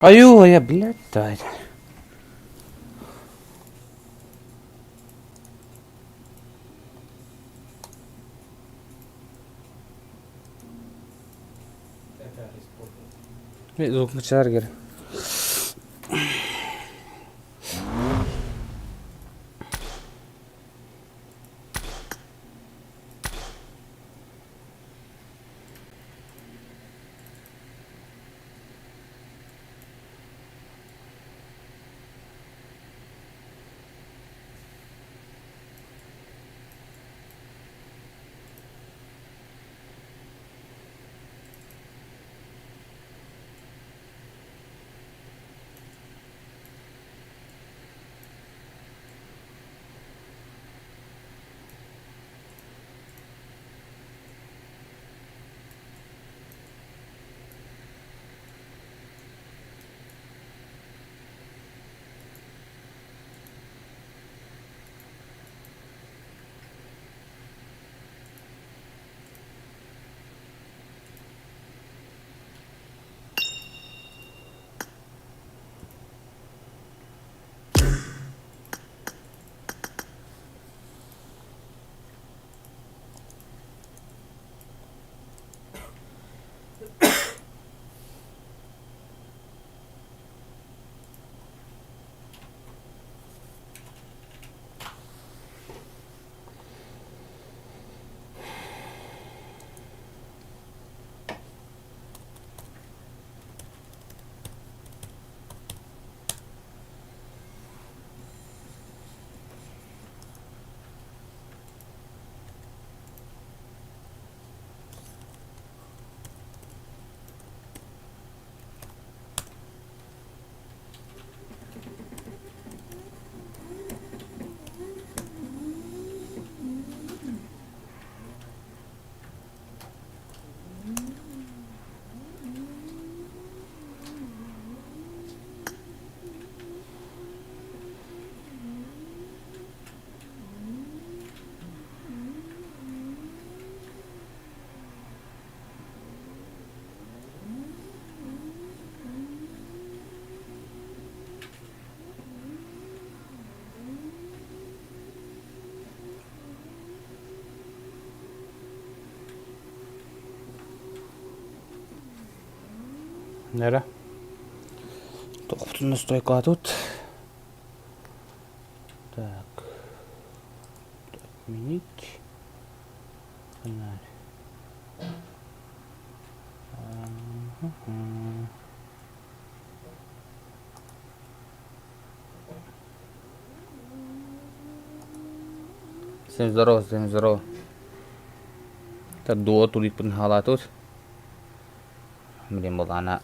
Аю, я, блядь, да. Звукнучар гер. Нера. Тоқтың стойка тут. Так. Отменить. Фонарь. Всем здорово, всем здорово. Так, дуо турит пun hala тут. Блин, была она.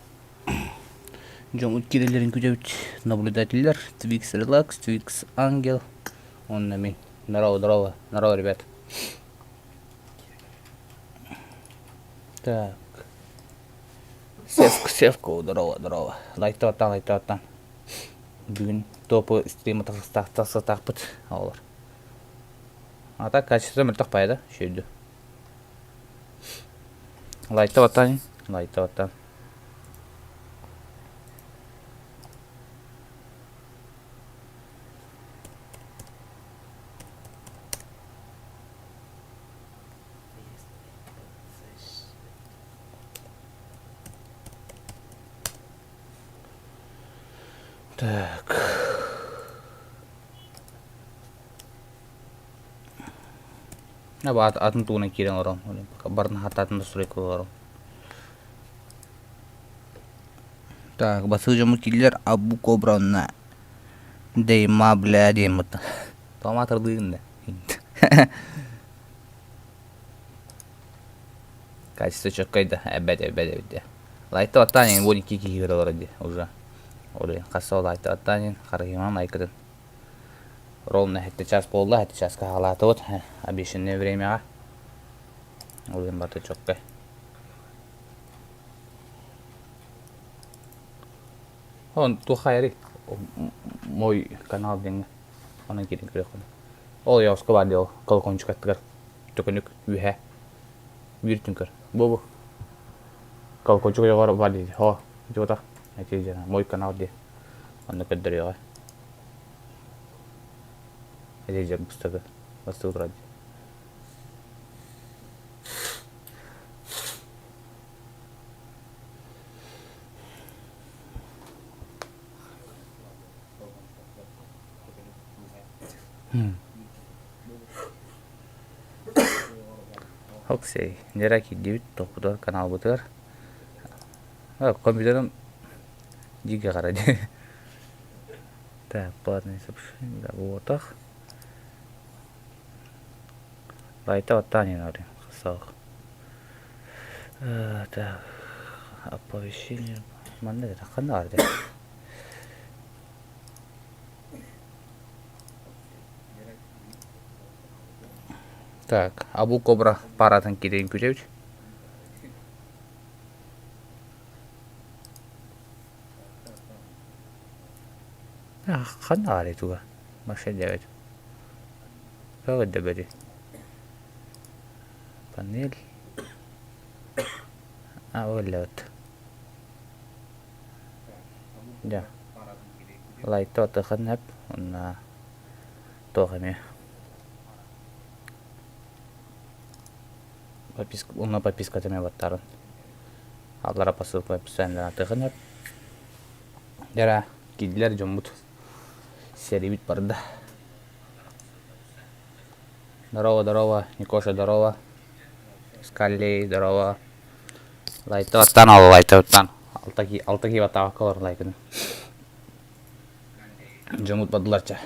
Жомут кирелерин күжөбүт наблюдательдер. Твикс релакс, Твикс ангел. Он на ми. Здорово, здорово, здорово, ребят. Так. Севка, здорово, здорово. Лайктаваттан. Бүгүн топы стрима тасытакпыт алар. А так качество мыртакпай да, шүйдү. Лайктаваттан. Так. Nah, атын туына кирен ором. Барын хататын да сурек ором. Так, басы жомут киллер Абу Кобранна. Дейма бля деймит. Томатыр дыгында. Качество чоккайда. Эбет. Лайты ваттанин, вот кики кирелер уже. Ори касса лайты ваттанин, харгиман айкыдын. Ровно хетте час болду, хетте часка халаты вот. Обещанное время. Улин баты чоккай. Он тухайри. Мой канал деньги. Она кирин кирекон. Ол яуска бар дел. Колокончик аттыгар. Төкөнүк үйе. Биртүнкөр. Бобу. Колокончик бар дейди. Хо. Жота. Netice moj kanal diye. Onu gönderiyor. Netice pustağı. Bastı uğradı. Окей, нераки 9 топуда канал бутыр. Компьютером дига қарады. Так, платные сообщения, да, вот так. Лайта вот Таня надо, хасах. Так, оповещение. Манда это канал, да. Так, Абу Кобра паратын кирейін көтеуч. Қанна ғар етуға. Машин дәует. Көғыд да бәді. Панель. Өлі өт. Да. Лайты оты қын әп. Онна тоғаме. Онна подписка теме баттарын. Аллара посылка описаниеда тыгын әп. Дәра, киділер жомбут. Серебит барды. Здорово, Никоша, здорово. Скаллей, здорово. Лайты ваттан ал, лайты ваттан. Алтаки ваттаға қалар лайкыны. Жомут бадыларча.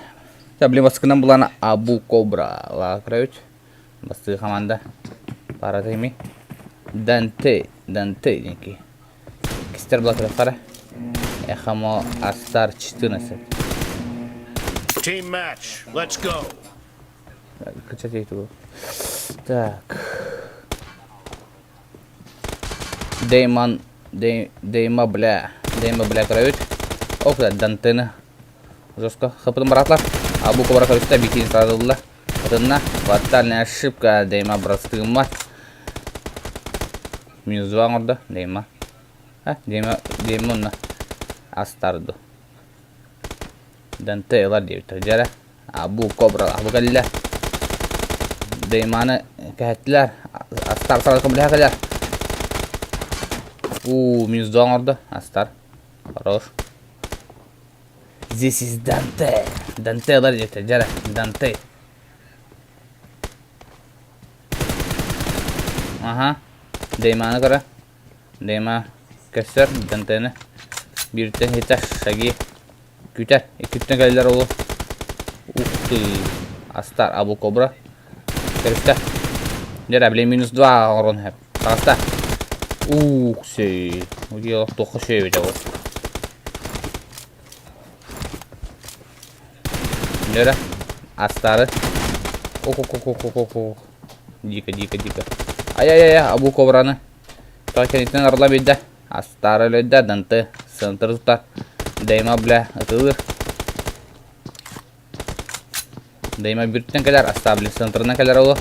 Блин, басқынан бұланы Абу Кобра лақырауч. Басты команда. Паратайми. Данте неки. Кистер блокировкары. Эхамо Астар 14. Team match. Let's go. Качать это. Так. Дейма бля кровать. Окда Дантена. Жестко. Хапытым братлар. Абу Кобра кровать битин сразу было. Тынна. Фатальная ошибка. Дейма брастыма. Минус 2 орда. Дейма. Дейма онна. Астарду. Данте лар дейбиттер жара. Абу Кобра. Абу Галилля. Дейманы кәттілер. Астар сарады кымбілі әкелер. Минус 2 орда. Астар. Хорош. This is Dante. Данте лар дейбиттер жара. Данте. Ага. Дейманы кара. Дейма көстер. Дантені. Бірттен хетер. Шаги. Күтер. Күттен кәлілер олу. Ухты. Астар. Абу Кобра. Көрісті. Дер әбіле минус 2 орын әп. Тағыста. Сей. Өге тоқы шөй өте ол. Дер Астары. Дика. Ай. Абу Кобраны. Тақенеттен арыла бейді. Астары өлді. Данты. Сынтыр тұтар. Дейма бля ытылыр. Дейма бүрттен кәлер. Астар бля сынтырынан кәлер олы.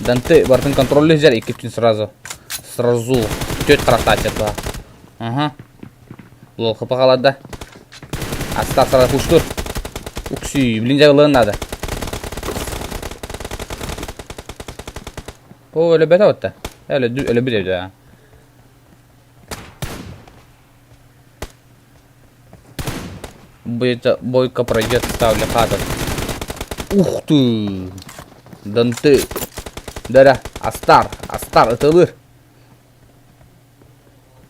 Данты бартын контроллы жер. Екептен сразу. Төт қарақта ачатыға. Лол қыпы қалады. Астар сразу пуштур. Укси. Блин жағылығын нады. Өлі бәді өтті. Өлі бір еді. Бойка пройдет, ставлю хату. Ух ты! Данте. Дара, Астар, ытылыр.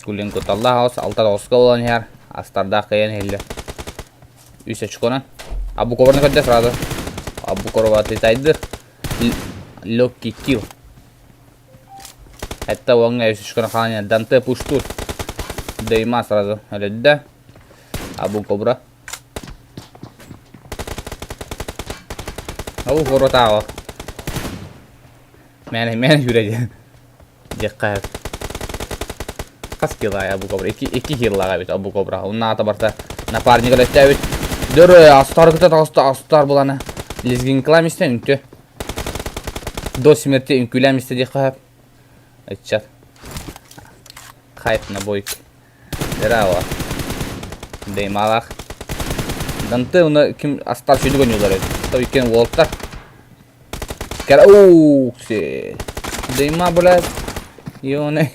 Күлін көталла хаус, алтар осқа olan yer. Астарда қиын елі. Үсе чықонан. Абу Кобраны көтті сразу. Абу Кобра тайтайдыр. Лёгкий килл. Әтті оңға үсе чықонан қалан yer. Данте пуштур. Дейма сразу. Өледі. Абу Кобра. Абу Кобра тағы. Мәне жүреді. Деққа әп. Қас килла Абу Кобра. 2 киллаға бет Абу Кобра. Онна ата барса. Напарник өлетті әбет. Дөрі Астар күті тағысты. Астар бұланы. Лезгин кіламестен үнті. До смерти үнкілеместі деққа әп. Айтчат. Хайп на бойк. Здорово. Деймалах. Данте уна ким астар шүйді гөнюлар еді. Тау екен волттар. Кәр... Оу-се. Дейма, блядь. Йоне.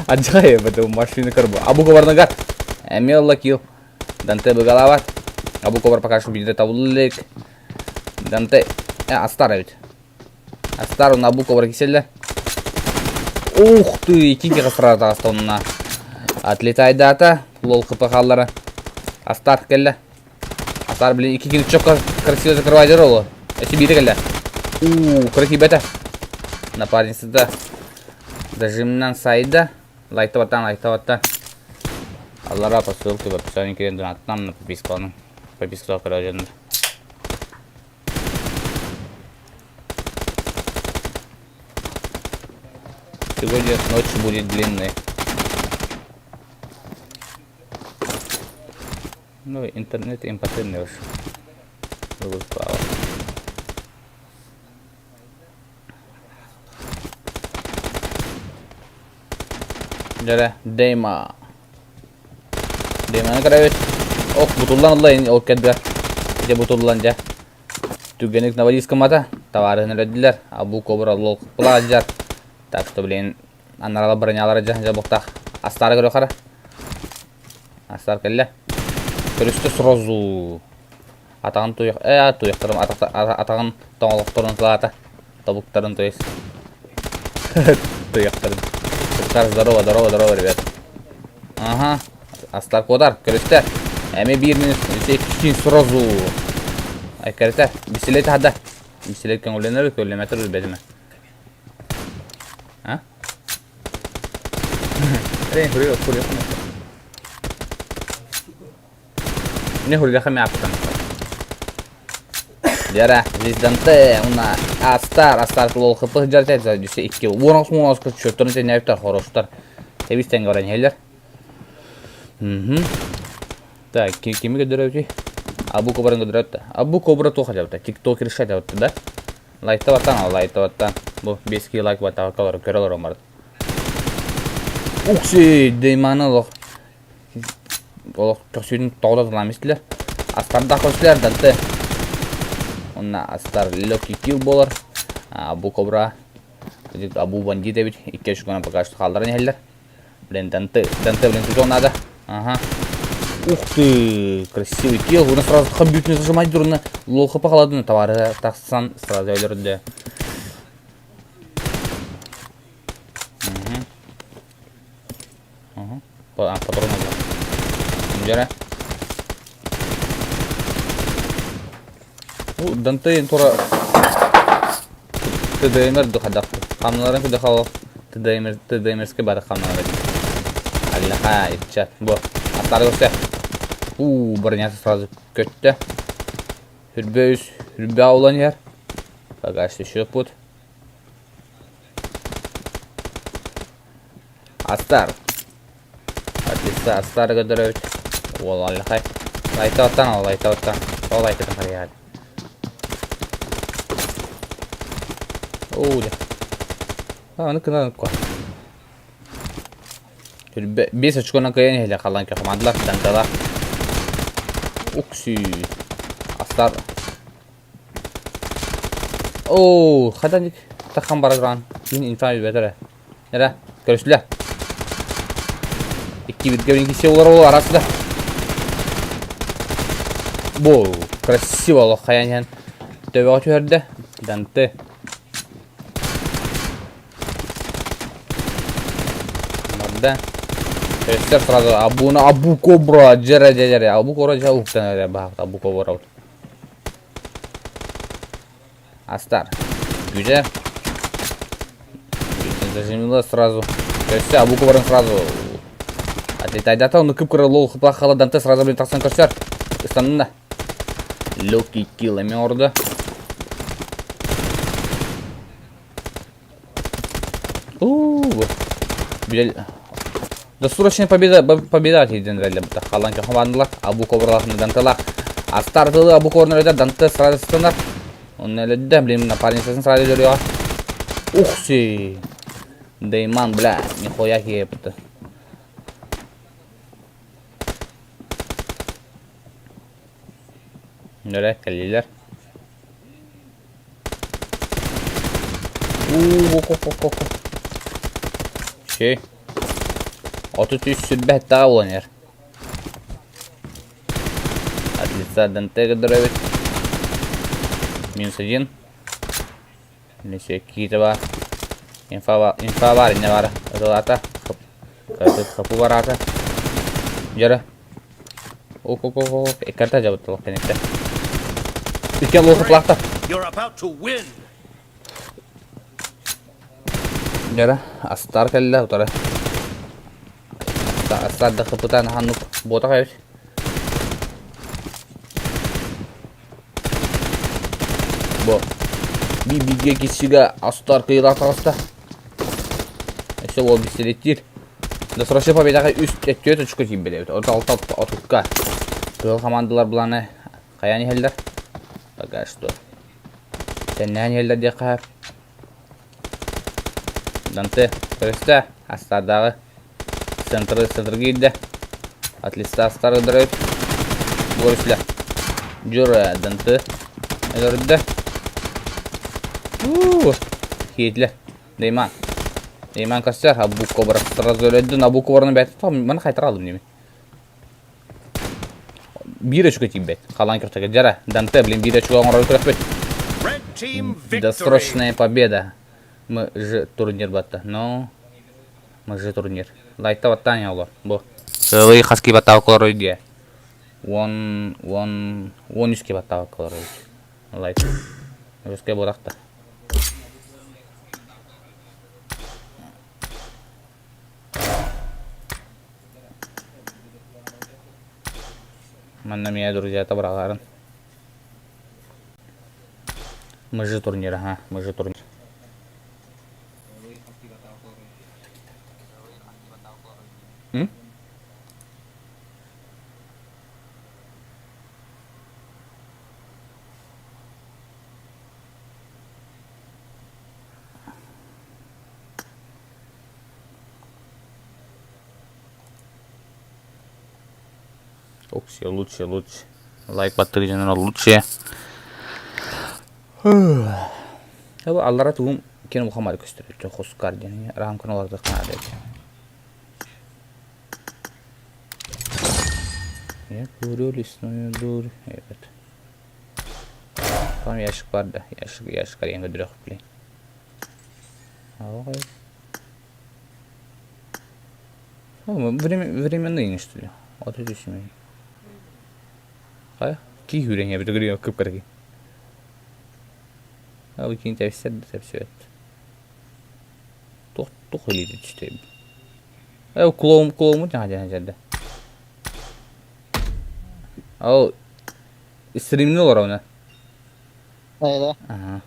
Аджайып это машина карбу. Абу коварнагар. Эмелла кил. Данте быгалават. Абу ковар пока что бедет аулык. Данте. Астар ведь. Астар он абу ковар киселдер. Ух ты, икинге кысырады астонуна. Отлетайды ата. Лол кыпахаллары. Астар келді. Астар, блин, икинге çok красиво закрывайды ролу. Эти биты келді. Красиво это. Напарница да. Дожимнан сайда. Лайтоваттан. Аллара по ссылке в описании к донатам на подписку. Подписку короче. Сегодня ночь будет длинной. Ну, интернет импотентный уж. Выпало. Jere, Deyma. Deyma'nı karavit. Oh, butullandılar. O keddiler. İşte butullanca. Tügenik Новодийском ата. Товарыны өлөдүлөр. Абу Кобра лол плажар. Так что, блин, анарала бронялары жабықтақ. Астары көрі қара. Астар келі. Көрісті сразу. Атағын тұйық. Тұйықтырым. Атағын тоңылықтырын қылағата. Табуктарын то есть. Тұйықтырын. Здорово, ребята. Ага. Астар кодар. Көрісті. Әме 1 минут. Үсей сразу. Ай, көрісті. Беселейті хада. Беселейті көңіленер. Көңілеметір өзбедіме. А? Рейн, хурия. Не хурия хами аптан. Жара, здесь Данте, уна Астар лол хпх жартайт за дюсе 2 кил. Уонос чөттөрүн тен айыптар хороштар. Тебистен гаран хелер. Так, кими көдөрөбү? Абу Кобраны көдөрөттү. Абу Кобра тоха жапты. TikTok решать жапты да. Лайктаваттан. Бу 5 кил лайк бата калар көрөлөр омар. Укси, Дейманы лох. Олох төсүн тоолотуламыз эместилер. Астарда көчлөр Данте. Онна Астар локи кил болар. Абу Кобра. Абу Бандит деп 2 шугана пока что калдырын хеллер. Блин, Данте блин тут надо. Ага. Ух ты, красивый кил. Уна сразу компьютер не зажимать дурно. Лол хп каладыны товары таксан сразу өлөрдү. Патрон надо. Жара. Данте тура ТДМР духадақты. Қамналарын күді қалы ТДМРске бары қамналары. Аллаха, етчат. Бұ, аттары көрсе. Бұрынясы сразу көтті. Хүрбе аулан ер. Багажды шөп бұд. Астар. Отлично, Астар көдір өт. Ол аллахай. Лайтаваттан. Ол лайтатын қарияды. Оу, да. Ныкына қой. 5 очкона кайын хеле қалан ке командалар даңдала. Укси. Астар. Оу, қадан таққан барагран. Мен инфами бетері. Нера, көрісілер. 2-1 кесе олар арасында. Бұл, красиво олық қаян төбе ғачу өрді. Данте. Морда. Көрістер сразу Абу Кобра. Жара. Абу Кобра жауқтан өрі бағықты. Абу Кобра. Астар. Güzel. Зажимила сразу. Көрістер Абу Кобраны сразу. Отлетайдата, оны күп көрі лол қыпла қала Данте сразу білін тақсан көрістер. Үстанында. Локи килами орды. Досрочная победа тейден рәлі бұта. Қалан ке қомандылар. Абу Кобраларыны Дантелар. Астартылы Абу Кобраны өйдер. Данте сразу стандар. Оны әлі блин, напарницасын сразу жүріға. Ухси. Дейман, бля, нихуя ке бұты. Nöre kelliler. Şey. 33 sübbet daha olan yer. Отлично, дробит. Минус 1. Ничего, какие-то var. Инфа var, ne var? Релата. Kapı var ata. Jara. Ekarta jabut loh penekte. İki loh plakta. You're about to win. Jara, astar kalla utara. Astar da kapıdan hanuk bota kayış. Bu. Bir bilge kişiga astar kıyılar tarafta. İşte o bir selettir. Досрочный победаға үст өтті үшкі тем береді. Орта отыққа. Кыл командалар бұланы қаян елдер? Пока что. Сәннән елдер де қап. Данты көрісті. Астардағы центры келді. Атлисті астары дұрып. Көрісілі. Жүрі данты. Әлірді. Кейтлі. Дейман. Дейман кастер, Абуко бұрастыраз өледі. Абуко бұрының бәті тұғым, мұны қайтыр алдым неме. Bir очко тим бәт. Қалан күртігі жара. Данте, блин, bir очко оңырау күрек бәт. Досрочная победа. Мы же турнир бәтті. Но, мы же турнир. Лайта бәттан я олар. Бұл. Сылы қаски бәттағы қолар өйде. 13 бәттағы қолар өйде. Лайта. Өске бұрақты. Mana меня, друзья, это брагарын. Мы же турнир, ага, мы же турнир. Все лучше. Лайк подтверждено лучше. Аллара тугум кен Мухаммад көстөрөт. Хускар дене рамканаларды канады. Я курю лесную дурь. Evet. Там ящик var da. Ящик ренге дөрөк биле. Ага. Временные что ли? Вот это семей. Ай, ки хүрэн я битгэрийн көп гэрэг. А үгийн тавьсаад тавьсаад. Тух хэлээд ч тийм. Клоум жаа. Ау стримнул ровно. Да. Ага.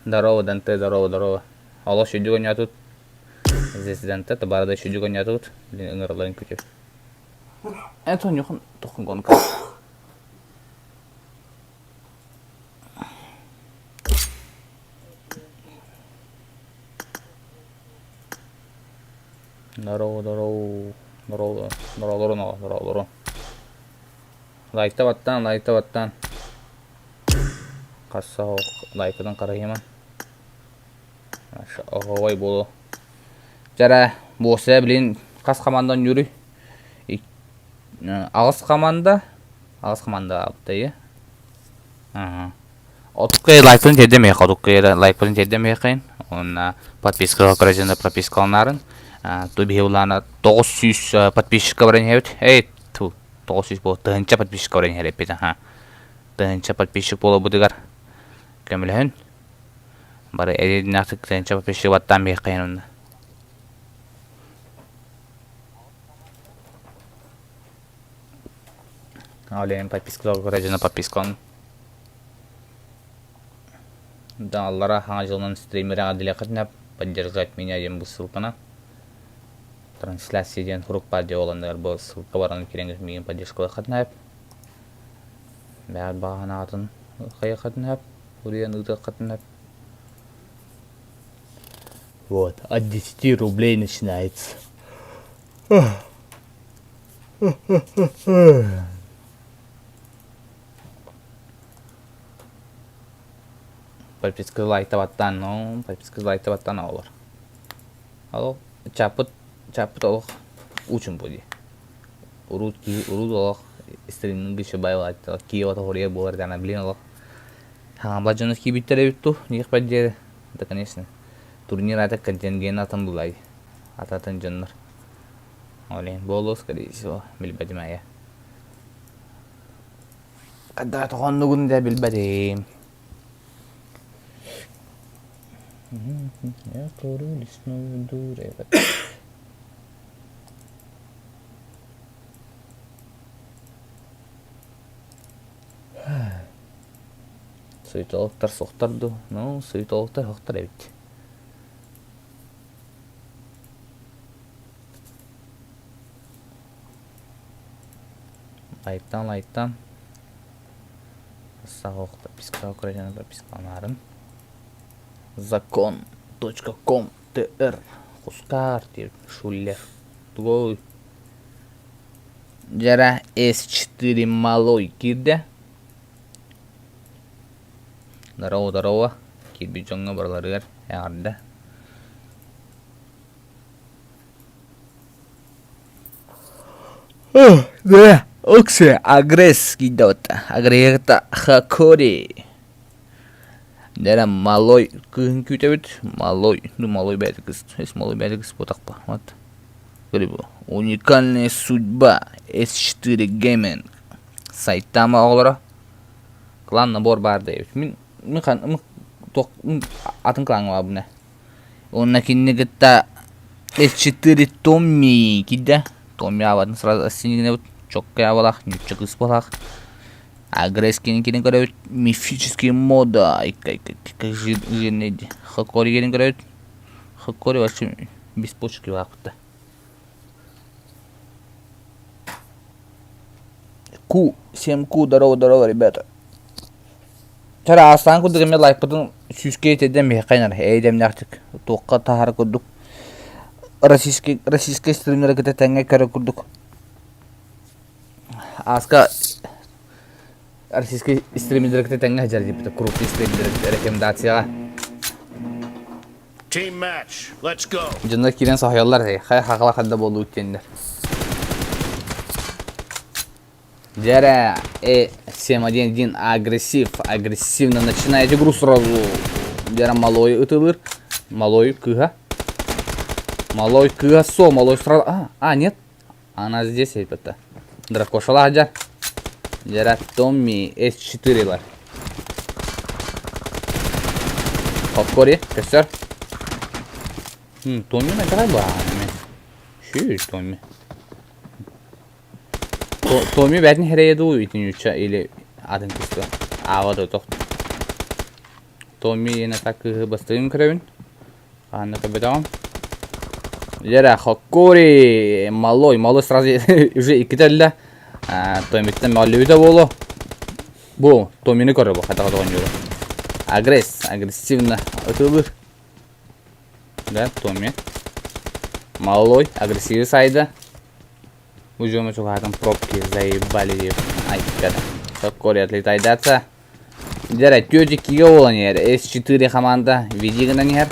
Здорово, Данте, здорово. Алло, еще дюгоня тут. Здесь Данте, то борода еще дюгоня тут. Ngерлайн куча. Это у него тухн гонка. Здорово. Лайкта баттан. Қassa лайкадан қараймын. Ағавай болу. Жара, болса білін қас командан жүрі. Ағыз команда алыпты, Отыққай лайкпылын тедемей қайын. Онна подпискаға көрәженде пропискаланарын. Туби хеулана 900 подписчика баран хевет. 900 бол. Тығынша подписчика баран хереп бетін. Тығынша подписчик болу бұдығар. Көмілігін. Бары әдейдің ақтық тығынша подписчик баттан бей қайын онда. Алейін подпискаға көрәженде подпискаланын. Да, Аллара хана жылынан стримерға диле қытынап, поддержать меня дем бұл ссылкана. Трансляцияден хурук бар де оландығар бұл ссылка бараны кереңіз меген поддержкалы қытынап. Бәғат бағана атын қайы қытынап, уриян ұйты қытынап. Вот, от 10 рублей начинается. подписка лайта баттан, ну, подписка лайта баттан олар. Ал чапыт олох учун буди. Урут олох стриминг гыша байлайта, киева хория болар дана блин олох. Бажанов ки биттере битту, ник падже. Да, конечно. Турнир ата контингент атан булай. Ататын жаннар. Олен болу, скорее всего, билбадим ая. Когда тоғанны күнде билбадим. Я курю лесную дурь. Сұйталықтар соқтарды, ну, сұйталықтар соқтар әбет. Лайттан. Сағы оқты писка украйданы пропискаларын. Закон.com.tr Хускар деп шулер. Тугой. Жара S4 малой кирді. Дарова. Кирби жоңға барларығар. Яғарды. Да. Оксе, агресс гидота. Агрегата хакори. Дара малой күйін күйтебет. Малой. Ну, малой бәдігіз. Малой бәдігіз потақпа. Вот. Грибу. Уникальная судьба. S4 Gaming. Сайттама оғылары. Клан набор бар дейбет. Мен атын клан var bu ne? Onun kinigita S4 Tommy kida. Tommy avadın sırada sinigine вот чокка авалах, ничок испалах. Агресские кидин играют мифические мода. Как жирнеди. Хакори кидин играют. Хакори вообще без почки вахта. Всем здорово, ребята. Чара астан кудыгы мен лайпытын сүйскейт едем кайнар. Эйдем нактык. Тоққа тахар кудук. Российский стримлер кете теңге көрө курдук. Аска российский стримлер кете теңге жар деп крупный стримлер рекомендацияга. Team match. Let's go. Жында кирен сахаялар хай хакала хадда болду өткендер. Жара С1 агрессивно начинает игру сразу. Жара малой ытылыр. Малой кыга со, малой сразу. Нет. Она здесь это. Дракошала жар. Жара Томми S4 лар. Хакори, кесер. Томми на граба. Ши Томми. Томми бәтін херейді өйтін үтші или адын күсті. Авады тоқты. Томми ені такы бастығын көрәуін. Қанды көбедауын. Жара Хакори. Малой сразу уже икітелді. Томмиттен мәлі өйді болу. Бұл Томмині көрі бұл қатаға доған жүрі. Агрессивно ұтылыр. Да, Томми. Малой агрессиві сайды. Уже мы там пробки заебали. Ай, когда. Хакори отлетайдаться. Жара тётикиге оланер. S4 команда. Видига на нер.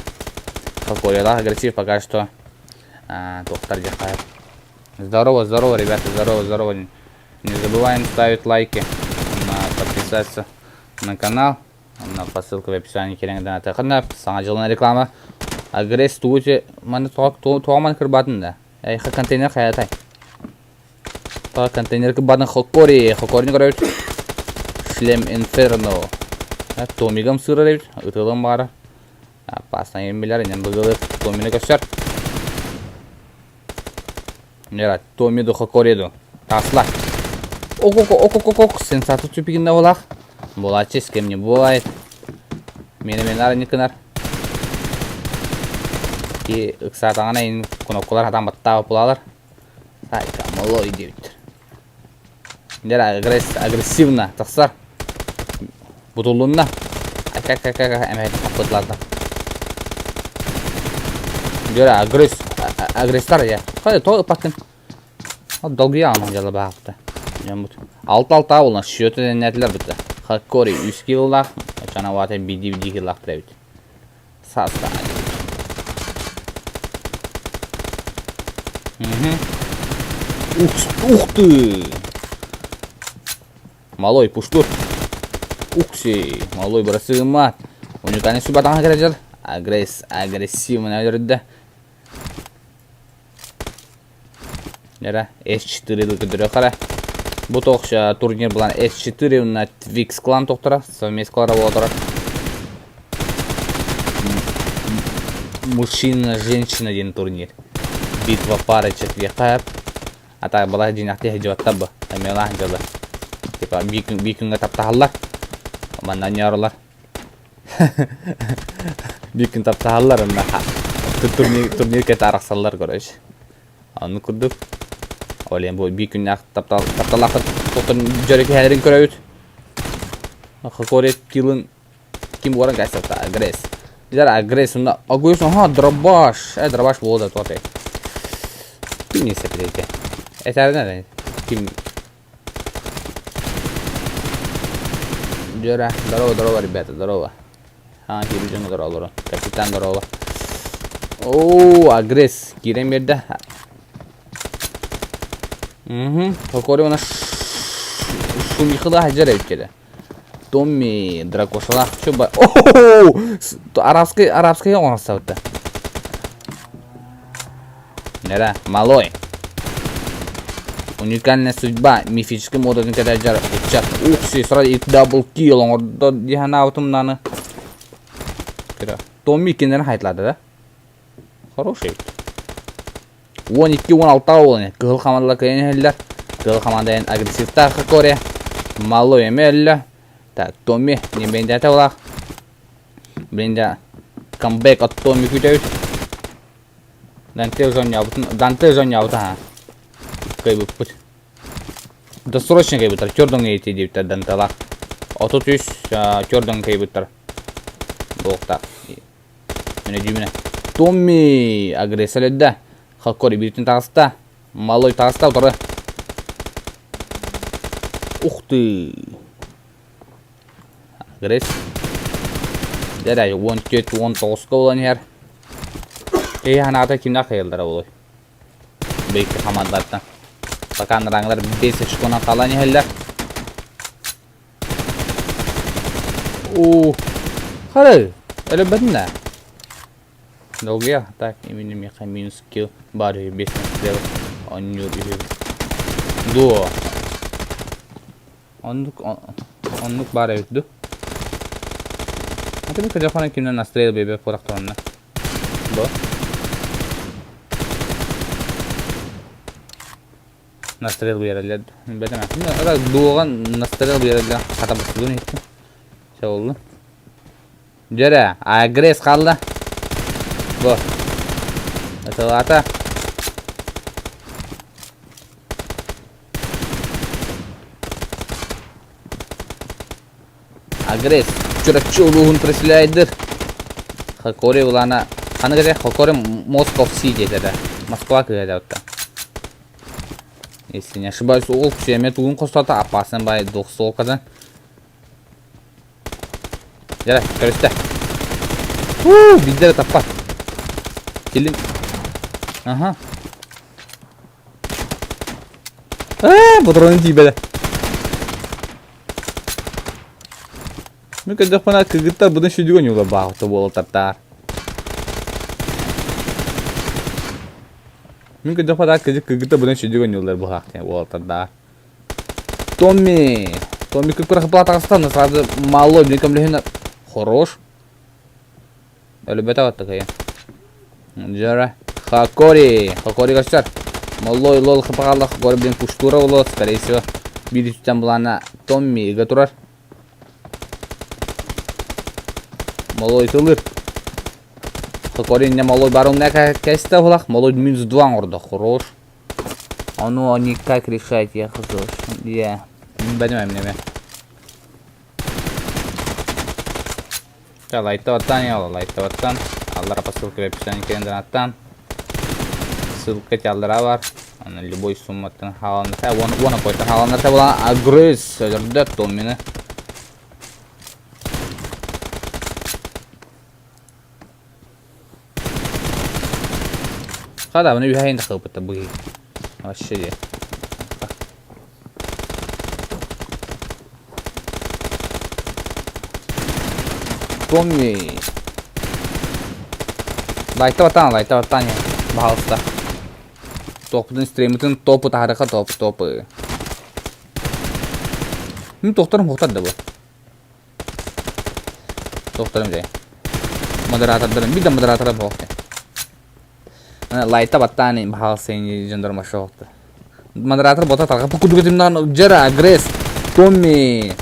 Хакори агрессив пока что. Тоқтар жахает. Здорово, ребята. Здорово. Не забываем ставить лайки. Подписаться на канал. По ссылке в описании. Кереңден атақында. Саңа жылына реклама. Агресс туыте. Маны тоғаман кірбатын да. Айха контейнер қаятай. Контейнер кыбадын Хакори не көрөбүт. Шлем Инферно. Томигам сыры дейбит. Ытылым бары. Пасна ембелер енен бұғылы Томини көшер. Нера Томиду Хакориду. Тасла. Ок. Сенсату тюпигінде болақ. Болачы, с кем не бывает. Мен арыны кынар. Ки ықсатағана ен кнопкалар адам баттағы бұлалар. Сайка, малой дейбит. Жара агрессивно тақсар. Бутулунна. Әмәйді қапытларды. Жара агрессар я. Қай тоғы пақын. Долгия аман жалы бағыпты. Алты олын шүйеті нәтілер бітті. Хаккори 3 киллах. Чана вата биди киллах требит. Саста. Ух ты! Малой пуштур. Укси, малой бросымат. Уникальный субатан агрессор. Агрессивный өрді. Нера, S4 дүрі қара. Бұл тоқша турнир бұлан S4 ұнна Twix клан тоқтыра. Совместный клара болдыра. Мужчина-женщина ден турнир. Битва парочек векап. А так была жинақты хеджеватта бұ. Амела ханжалы. Типа бикінгі таптағалар. Маннан ярылар. Бикін таптағалар. Турнир кәті арақсалар көрәш. Аны күрдік. Олен бұл бикін тапталақы тоқтын жөрекі әлерін көрәуіт. Хакорет килын ким орын кәсіпті агресс. Bizler agres onda agres aha dробаш. Dробаш болды тоты. Kim ne sepiledi? Eter nerede? Kim? Жора, здорово, ребята, здорово. Кирюзин здорово, капитан здорово. О, агресс, кирем берді. Хакори ona шумихыда хажар өткеді. Томми, дракошалақ чөба. Ооо! Арабская он остался. Нера, малой. Уникальная судьба. Мифический модуль кададжар. Ух, сразу и даблкил. Он дихана аутумнаны. Томми кинер хайтлады, да? Хороший. 12-16 олын. Кыл командалар кайын. Кыл командаен агрессивтар хакори. Малой эмелі. Так, Томми, не бенде аталақ. Бенде камбэк от Томми күтеуіт. Данте зон яуты, ха. Кайбы путь. Досрочно кайбытар, чордың еті дейбіттар данталақ. Отут үш чордың кайбыттар. Болықтақ. Мені дүйміне. Томми агрессаледі. Хакори биртін тағыста. Малой тағыста отыры. Ух ты! Agres. Jadi 14-19 olan yer. Hanada kimler kayıldılar oluyor. Belki hamadlardan. Bakan ranglar 5 çıkona kalan yerler. Hadi. Öyle ben ne? Doğruya. Tak eminim ya minus kill. Bari 5 metre. Onur gibi. Duo. Onluk bari öldü. Tapi kerjaan kimden nasrel bebe poraktorna. Bo. Nasrel bu yerler. Beden aslında ada doğan nasrel bu yerler kata basılıyor işte. Şey oldu. Jere agres kaldı. Bo. Mesela ata. Agres. Чурачу лугун преследует. Хакори улана. Аны где Хакори Москва Сити это. Москва где-то. Если не ошибаюсь, ол ксемет угун костата опасен бай 90 казан. Жара, көрсөтө. Биздер таппа. Келин. Ага. Патроны тийбеді. Мен когда фанат кыгыттар бұдан шүдіген юға бағыты болы таптар. Мен когда фанат кыгыттар бұдан шүдіген юлар бағыты болы таптар. Томми как бірақ платағыстан, сразу малой, мне камлехина хорош. Любета вот такая. Жара. Хакори каштар. Малой лол хапағалық Хакори блин пуштура олы, скорее всего. Биритутан бұлана Томми иға тұрар. Малой тылыр. Хакори не малой барун не кәсті бұлақ. Малой минус 2 орда, хорош. Оно они как решать, я хазош. Я не понимаю меня. Лайтоваттан я лайтоваттан. Аллара по ссылке в описании кенденаттан. Ссылка аллара бар. Аны любой сумматтан халанырса. Оны койдан халанырса болан агресс. Өдірді Томмені. Kada bunu üyeyin de kapıtta bu. Aşağıya. Tommy. Лайта ватан я. Пожалуйста. Топдың стримитін топы тарихы топы. Мен тоқтарым тоқтады бұл. Тоқтарым жай. Модератордарын, bir de модераторы боқты. Лайта ватан я. Пожалуйста, жандарма шоқты. Модератор бота тарихы. Покуду кетімнен жара, агресс. Томми.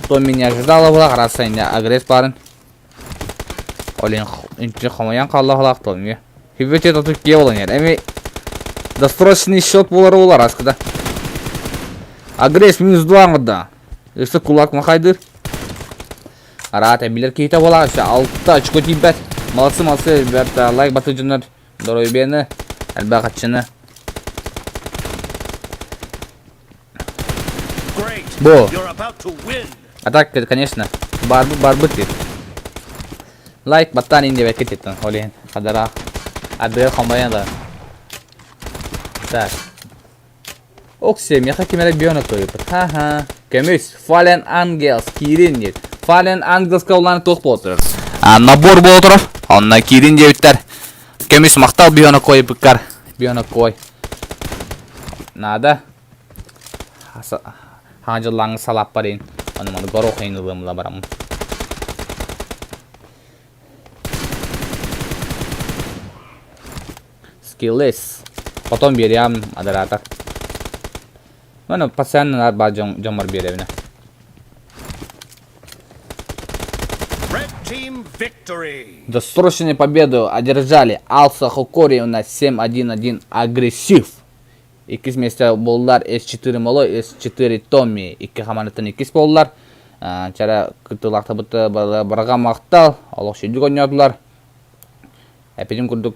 Томми не ожидала была, қараса енді агресс барын. Олен инчи хамаян қаллахлақ Томми. Хибете тату ке болын ер. Әме досрочный счет болар аскыда. Агресс минус 2 аңыда. Өсі кулак мақайдыр. Арат әбілер кейті бола. 6 очко тейбәт. Молодцы, ребята. Лайк баты жүнер. Дорой бені. Әлбә қатшыны. Бо. А так, конечно. Барбы тир. Лайк баттан инде бәкет еттін. Олен. Қадара. Адыр қамбаян да. Так. Оксем, яқа кемері бионы қойып. Ха-ха. Көміс. Fallen Angels. Кирин дед. Fallen Angels қауланы тоқ болтыр. Набор болтыр. Онна кирин дебіттер. Көміс мақтал бионы қойып бұқар. Бионы қой. Нада. Ханжылаңы салап барин. Оны ғору қиынылымла барамын. Skillless. Потом берем модератор. Ну, постоянно надо джаммар берем. Досрочную победу одержали. Алса Хокори у нас 7-1-1 агрессив. Икис месте боллар S4 Моло, S4 Томми. Икки хаманатын икис боллар. Чара кытылақта бұты барға мақтал. Аллах шүйдік ойнадылар. Әпедім күрдік.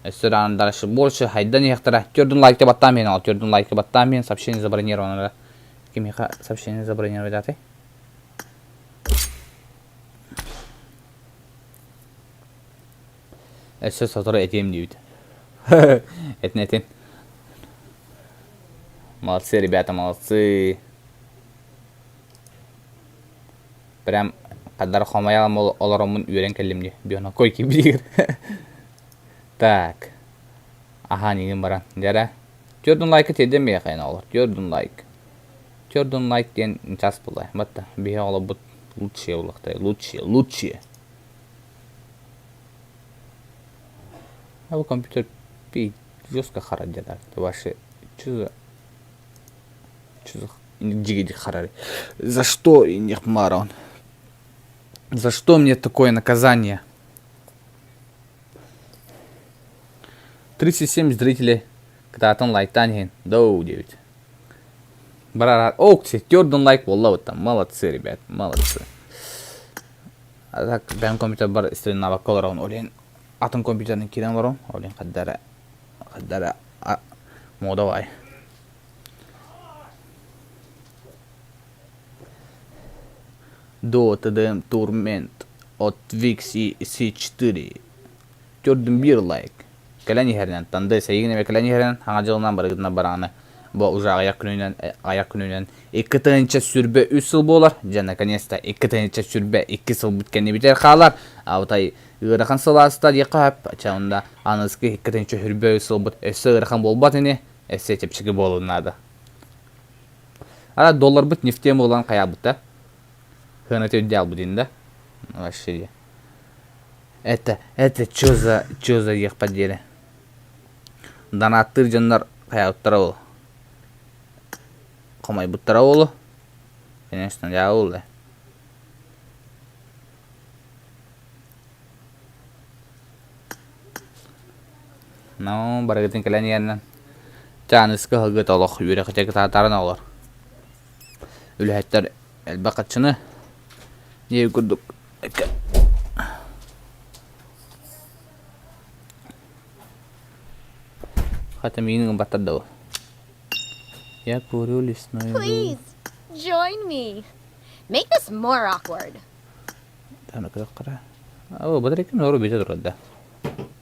Эстеран дальше больше. Хайдан ехтара. Тёрдун лайк баттан мен ал. Тёрдун лайк баттан мен. Сообщение забронировано. Кимиха сообщение забронировать даты? Эссе сатора этем дейді. Этнетен. Молодцы, ребята, молодцы. Прям қадар қомаялым оларымын үйрен кәлімде. Биона қой кебдегір. Так. Аха, неген баран. Жара. Тёрдун лайкы теден бе қайын олар. Тёрдун лайк. Тёрдун лайк ден час болай. Батта. Бе олар бұт лучше олақтай. Лучше. А бұл компьютер пей жестко харат жадар. Ваши чуза. Джиги харары. За что и не хмарон? За что мне такое наказание? 37 зрителей. Кататон лайктанген. Доу 9. Барарат. Окси, тёрдун лайк болла вот там. Молодцы, ребят. Молодцы. А так, бән компьютер бар истерин навак колорон. Олен. Атын компьютерный кирен лорон. Олен қаддара. Модавай. Dota dem Torment от Vixi C4. Тёрдун бир лайк. Кәләни һәрнән танды сәйгенә кәләни һәрнән хаңа җылынан барыгына бараны. Бу уже аяк күненнән 2 тыгынча сүрбе 3 ел булар. Җа наконец-то 2 тыгынча сүрбе 2 ел биткәнне битәр халар. Аутай ырхан саласта якап чаунда аныскы 2 тыгынча сүрбе 3 ел бут. Эссе ырхан болбат ине. Эссе тепчиге болунады. Ара доллар бит нефтем булган кая бутта. Ханате дял будин, да? Вообще. Это что за их подели? Донаттыр жандар кая уттара ол. Комай буттара олу. Конечно, я олы. Ну, барагатын кәләниян. Чаныскы хылгыт олық. Үйрі қытек татарын олар. Үләттер әлбақатшыны. Не күрдік. Хотя менің баттады ол. Я курю лесной. Please, join me. Make this more awkward. Тәні қырақ қыра. О, бұдар екен ору беті тұрады.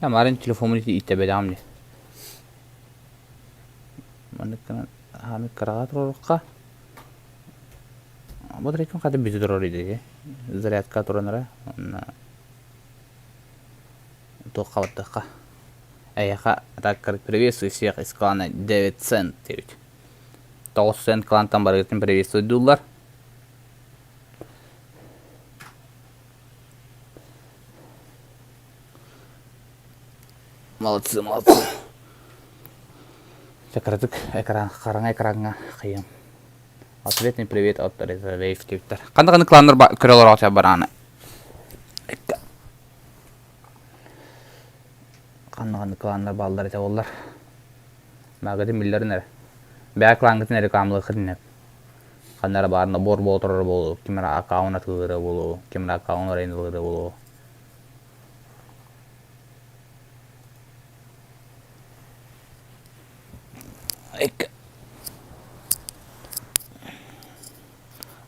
Ya maren telefonumu ite bedam di. Manıkkan hamit karagat rorqa. Bu direktman qadib bizi dororidi. Зарядка туранара. Тоқаваттақа. Аяқа атаккар приветствую всех из клана 9 цент. 9 цент клантан баргатын приветствую дуллар. Молодцы, молодцы. Закрытык экран, қараңа экранға қиым. Ответный привет от Резервейв Твиттер. Қандай кландар көрелер атя бараны. Қандай кландар балдар ете олар. Мәгеді миллерін әрі. Бәк клангытын әрі қамлығы қыдынып. Қандары барында бор болтырыр болу, кемір аккаунт атылыры болу, кемір аккаунт рейнділері болу.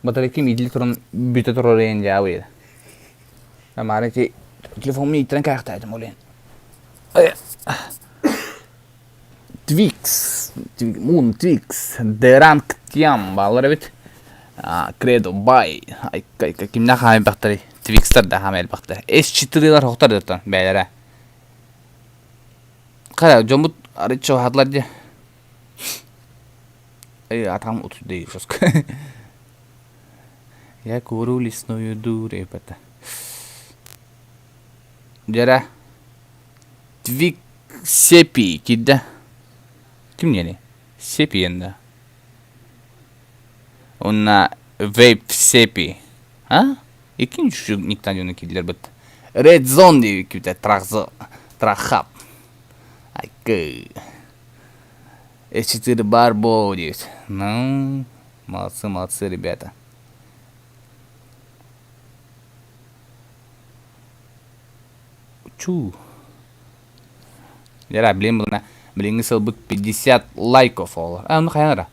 Батарея мидли турun büte turun jauh. Kemarin sih telepon mitren kayak tadi mulai. Twix, Moon Twix, Deran Ktiam, balar evet. Credo Bay, kim ne hamil bakteri, Twix'ter de hamil bakteri. S4'ler hoktar dörtten beylere. Kara jomut arıço hatlar diye. Atam 30 değil şosk. Я курю лесную дурь, ребята. Жара. Твик сепи, кидда. Ким не? Сепи энда. Онна вейп сепи. А? Икинчи şu никтан жөнү киддер бит. Red zone diye кидде трахап. Айкы. S4 барбо диет. Ну, молодцы, молодцы, ребята. Чу. Жара, блин, если бы 50 лайков olur. Ну, хайнара.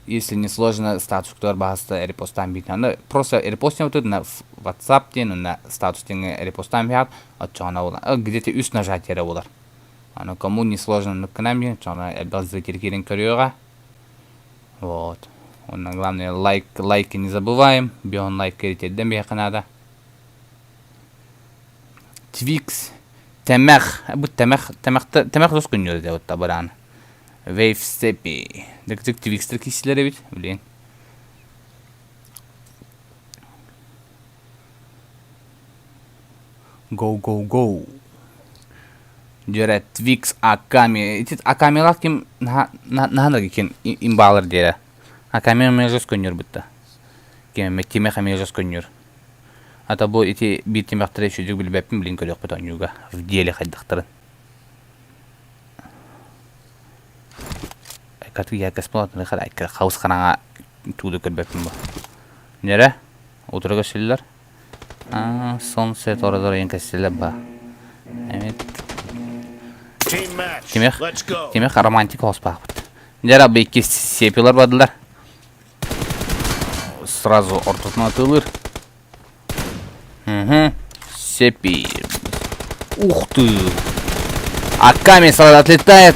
Если не сложно, статус, который баста репостам бит. Просто репостим вот на WhatsApp тен, на статус тен репостам бит, а чана olur. Где-то üst нажатие olur. Ну, кому не сложно на канале, чана обязательно кирин корёга. Вот. Главное, лайки не забываем. Бион лайк керите дембе канада. Twix, temeh, bu temeh dost günüyor da o tabaran. Wave stepi. Dık Twix'tir kişilere bit, bilin. Go. Jere Twix Akami. İtit Akami'lar kim nahanır kim imbalar diye. Akami meclis günüyor bitti. Kim meclis günüyor. Ата бу эти битти мактыры шүдүк билбеппин билин көрөк бут онюга в деле хайдыктырын. Кату якас болатын хара хаус канага туду көрбеппин бу. Нере? Отурга шиллер. Sunset orada енгесилер ба. Evet. Демек романтик оспак бут. Нере бу эки сепилер бадылар. Сразу ортосуна атылыр. Сепи. Ух ты. Аками сразу отлетает.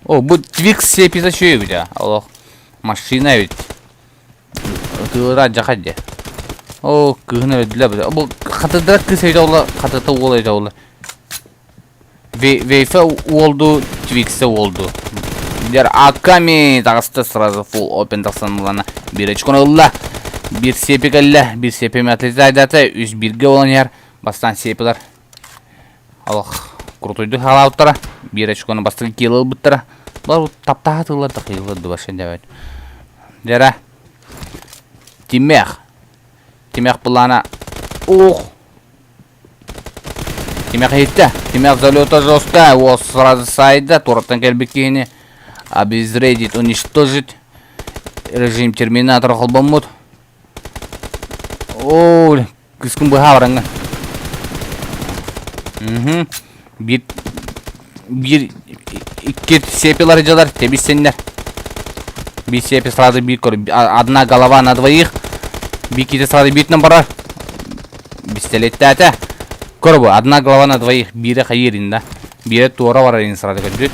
О, будет Twix сепи зачем ведь? Аллах. Машина ведь. Ты раджа хади. О, кыгнер для бля. Бу хатыдырак кысайда ола, хатыта олайда ола. Вейфа олду, Twix'e oldu. Diğer Akami tağısta sırası full open tağısanılana bir açık onayla. Bir sepi galle, bir sepi metlezi aydata, 101'ge olan yer. Bastan sepiler. Allah, kurutuydu halavutlara. Bir açık onu bastığı kıyılı bıttıra. Bu tapta hatırlar da kıyılı başında evet. Dere. Timek bulana. Timek hitte. Timek залета жестко. Его сразу сайда. Туратан гербекини. Обезвредить, уничтожить. Режим терминатора холбомут. Ой, кыскын быха бараңга. Bir iki сепилар жалар, тебиссендер. Bir сепи сразу бир кор. Одна голова на двоих. Bir kiti сразу битнен барар. Пистолетте ата. Корбу, одна голова на двоих. Бире хайырин да. Бире туора варарин сразу көддүт.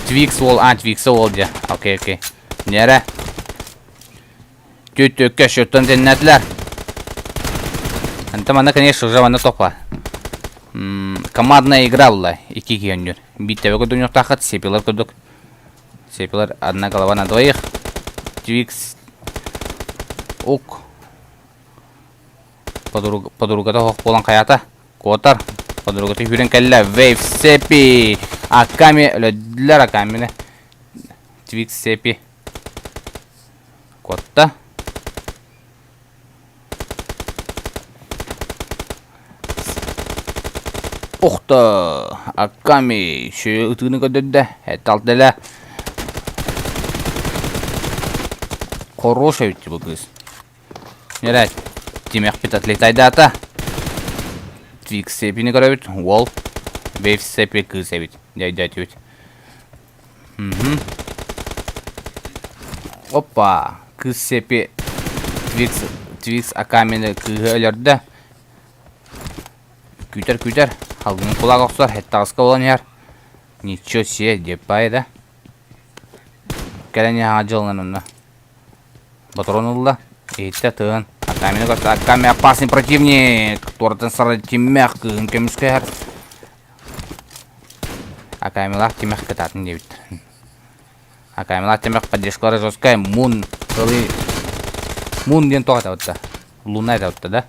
Твикс ол, Твикс ол де. Окей. Нере? Төттөкке шөттөн теннәтләр. Антам ана, конечно, уже вана топа. Командная игра была. Iki күйөннөр. Биттебе көдүн тахат, сепилар көдүк. Сепилар одна голова на двоих. Твикс. Ук. Подругата хоқ болан қаята. Котар. Подругата хүрен кәлі. Вейв сепи. Аками. Өлөділер акамины. Твикс сепи. Котта. Ухта. Аками. Шөй ұтығыны көдді. Әтталтылы. Хорошая ведь бұл кыз. Нерәт. Демек бит отлетайды ата. Твикс сепини көрөбіт. Уол. Вейв сепи кыз әбіт. Дәйдәт өт. Опа. Кыз сепи. Твикс акамені кызы өлерді. Күйтер. Халғының құлақ оқсар. Әтті ғысқа болан яр. Ничо се деп байды. Кәләне ажылынан ұнна. Батрон ұлда. Эйтті тұғын. Акамені көрді. Аками опасный противник. Торатын сары темек кығын көміскер. Акамилар темек кітатын дебіт. Акамилар темек поддержкалары жосткай. Мун ден тоғат әуітті. Луна әуітті да.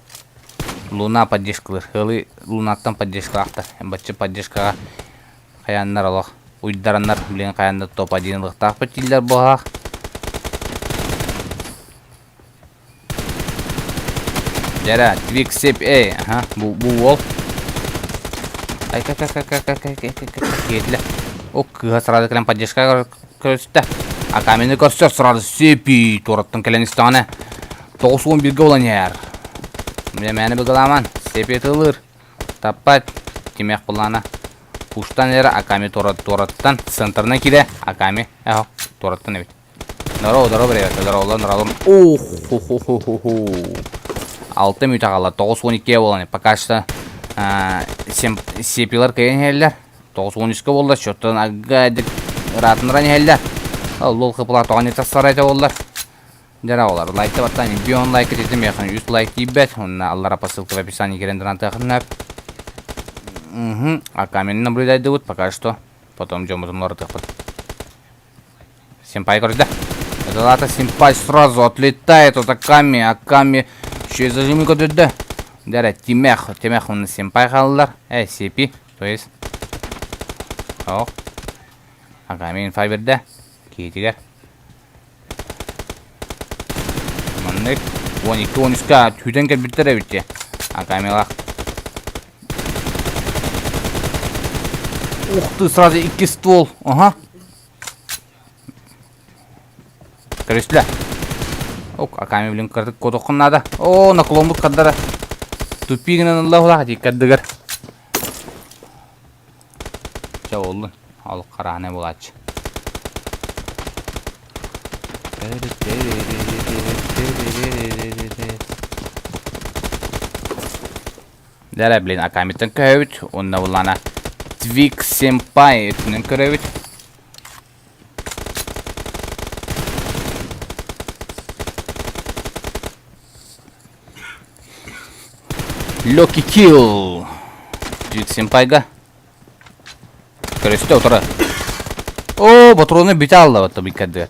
Луна поддержкалар. Хылы лунаттан поддержкалақты. Бәтші поддержкаға қаяннар олақ. Уйдараннар білен қаянды топ адинылық тақпы тилдер болақ. Жара, Твикс сеп, бұл ол. Ай, кетілі. О, кыға сұрады кілем поддержка көрсетті. Акамені көрсет сұрады сепи. Тораттың кілен істіғаны. 9-11 олан ер. Мәні бұғыламан. Сепи тұлыр. Таппат. Темек бұлана. Пуштан ері Аками тораттан. Центрына киде. Аками. Тораттан әбет. Нұрау, біревет. Нұрау. Оху. 6 минут ағалар, 9-12 боланы. Пока что сепилар кайын хәлләр. 9-13 болды, шөттен ағадық ратыныран хәлләр. Ол қыпылар тоған етсақ сарайта болдар. Жара олар, лайкты баттан, бион лайкы детім яқын, 100 лайк дейбәт. Онына аллара посылка в описании керендіран тақын әп. Акамені наблюдайды бұд, пока что. Потом жомызымлары тықпыд. Симпай көрді. Это лата симпай сразу отлетает от Аками. Шөй зажимы көтөдді. Дәрі, темек оны симпай қалылар. Сепи, то есть. Оқ. Акамин файберді. Кейтігер. Мұндық. 12-13-ка түйден кәл біттір әбітте. Акамилақ. Уқты, сразу 2 ствол. Көресілі. Ок, Аками білін кірдік көдіқын нада. О, нақыломбық қаддара. Тупигінен Аллахулақ дейік кәддігір. Жа олды. Алық қарағына болачы. Дәрі білін Акамиттен көйбіт. Онда болана Твикс сэмпай өтінен көрөбіт. Лёгкий килл. Твикс сэмпайга. Көрөсті отыры. О, батроны бүйті алды отты бүйкәді.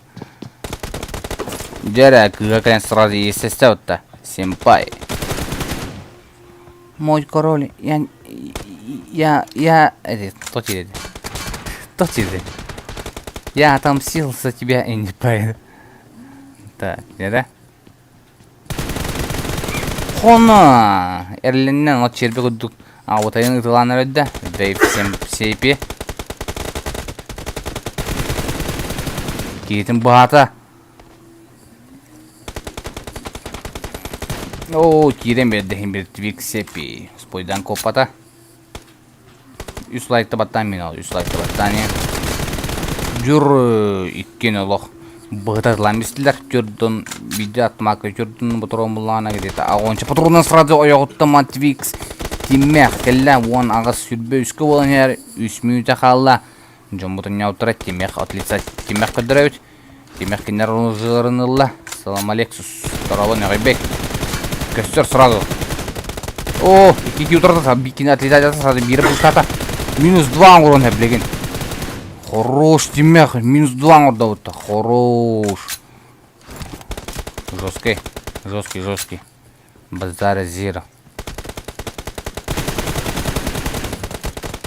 Жара, кыға кәлен сразу есесті отты. Сэмпай. Мой король, Кто тебе? Я отомстил за тебя и не поеду. Так, да? Хона! Эрлиннен от чербе күддік. Отайын ұтыланыр өдді. Вейв сейпи. Кетім бағата. О, кирен берді. Бір Твикс сейпи. Спойдан копата. 100 лайкты баттан мен ал. 100 лайкты баттан. Жүр. Иккен олық. Быгытарлан бистилер түрдөн видео атмакы түрдөн бутрон булана кетет. Агонча патрондан сразу оягытта Матвикс тиммек келла вон агас сүрбө үскө болан яр 3 минута калла. Жомбутун яутыра тиммек отлица тиммек кыдырыт. Тиммек кинер ужырынылла. Салам алейкум. Здорово, Нагайбек. Көстөр сразу. О, iki утрата бикин отлетать сразу бир пустата. -2 урон блеген. Хорош, Тимех, -2 урда вот. Хорош. Жесткий. Базара зира.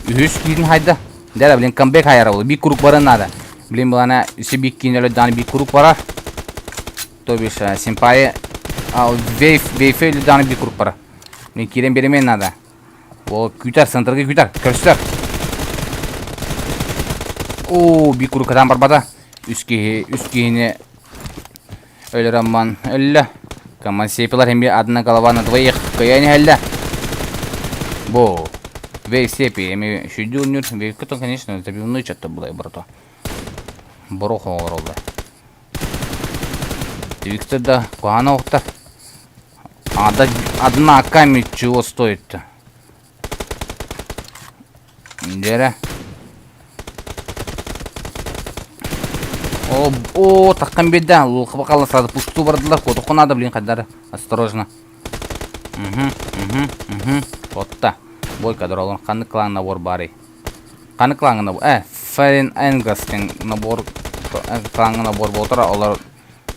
Үз кийин хайда. Дәле блин камбек хайра бул. Бик курук барын надо. Блин булана исе бик кинеле дан бик курук бара. То биш симпай. А вейфеле дан бик курук бара. Мен кирен беремен надо. О, күтер центрга күтер. Көрсөтөр. О, бик курук адам бар бада. Үскейне өлөраман. Өллө. Команд сепилар hem одна голова на двоих. Каяне хелле. Бо. Вей сепи, эми шүдүнүр. Вей кытын, конечно, забивной чатта булай брато. Борохо оролду. Твикстер да куана октар. Одна камень чего стоит-то? Дера. О, таккан беда. Лулкы бакалла сразу пушту бардылар. Котуку надо, блин, кадары. Осторожно. Котта. Бойка дорогон. Каны клан набор бары. Каны клан набор. Ферин Энгастин набор. Клан набор болтара. Олар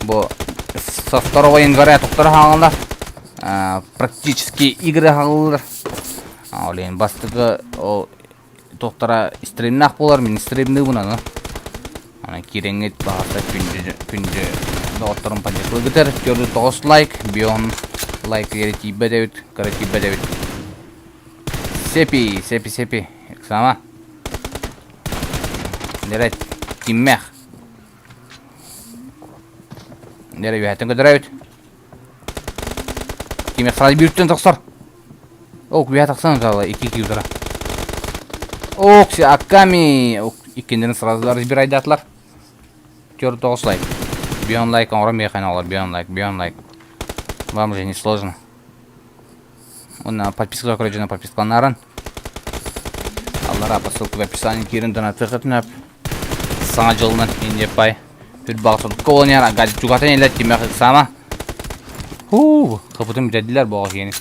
бо со 2 января токтора хаңылар. Практически игры хаңылар. Олен бастығы тоқтара стримнақ болар. Мен стримді бұнаны. Киреңет бағыста күнді доғыттырын панчықлы күтер. Көрді 9 лайк. Бион лайк ереті бәдәуіт. Қареті бәдәуіт. Сепи. Сама. Дәрәт. Тиммәқ. Дәрәт өйәттен көдірәуіт. Тиммәқ сразу бүйірттен тоқсар. Оқ, өйәт тақсан жалы. 2 ұзыра. Оқ, акками. Икендерін сразу разбирайды атлар. Көрді 9 лайк. Бион лайк, оңырам бейқайын олар. Бион лайк. Вам же не сложно. Подписка закройджена подпискаларын. Аллара посылка в описании кирінден атықытынап. Саңа жылынан индепай. Үт бағытын колоняр. Гадит жүгатын елет демек сама. Қыпытын бітеділер боғы жені.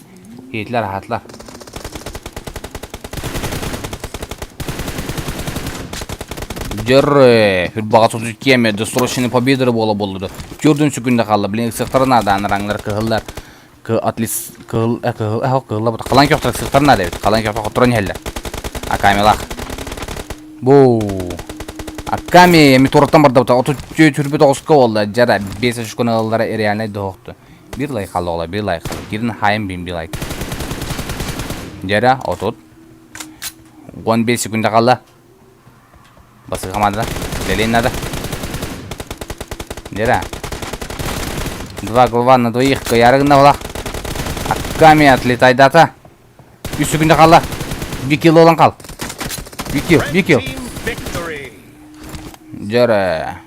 Етлер ахатлар. Жүрі. Үт бағытын үткеме. Досрочный победері болды. Көрдің сүкінде қалды. Білен сықтырына да аныраңлар кығылдар. Атлис кығылла бұта. Қалан көқтір сықтырына да. Қалан көқтір құттырын елдер. Акамелақ. Бу. Аками митураттан барда бұта. 34 түрбі 9-қа олды. Жара 5 күні ғылдары реальный доқты. Bir лайк қалды ола, bir лайк. Кирін хайым бейм bir лайк. Жара 30. 15 секунда қалды. Басы қамады. Делейін нады. Жара. 2 голова на двоих. Каярығында ола. Аками отлетайды ата. 3 секунда қалды. 1 килл olan қал. 1 kill. Жара.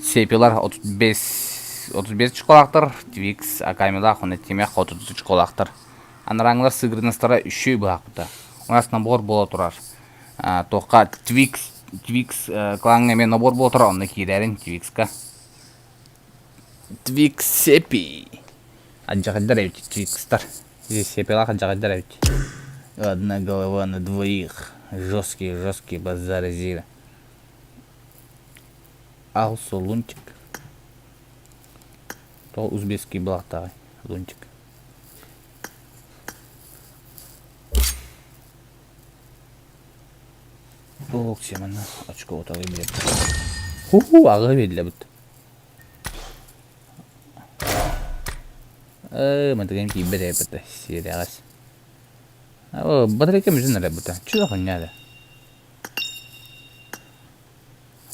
Сепилар 35 чықолақтыр. Твикс Акамила құны темек 33 чықолақтыр. Аныраңлар сығырыныстара үші бұлақпыда. У нас набор бола тұрар. Тоққа Твикс клаңға мен набор бола тұрар. Онны кейдерін Твиксқа. Твикс Сепи. Аджағыдар әуті Твикстар. Сепилар аджағыдар әуті. Одна голова на двоих. Жесткий базар зира. Алсо лунчик. То узбекский блақтағы лунчик. Оқ семені очко отағы білет. Ағы белді бұд. Мәтіген кейбі де бұд. Серияғас. Батарейка мүзін әрі бұд. Чүгі құнняды.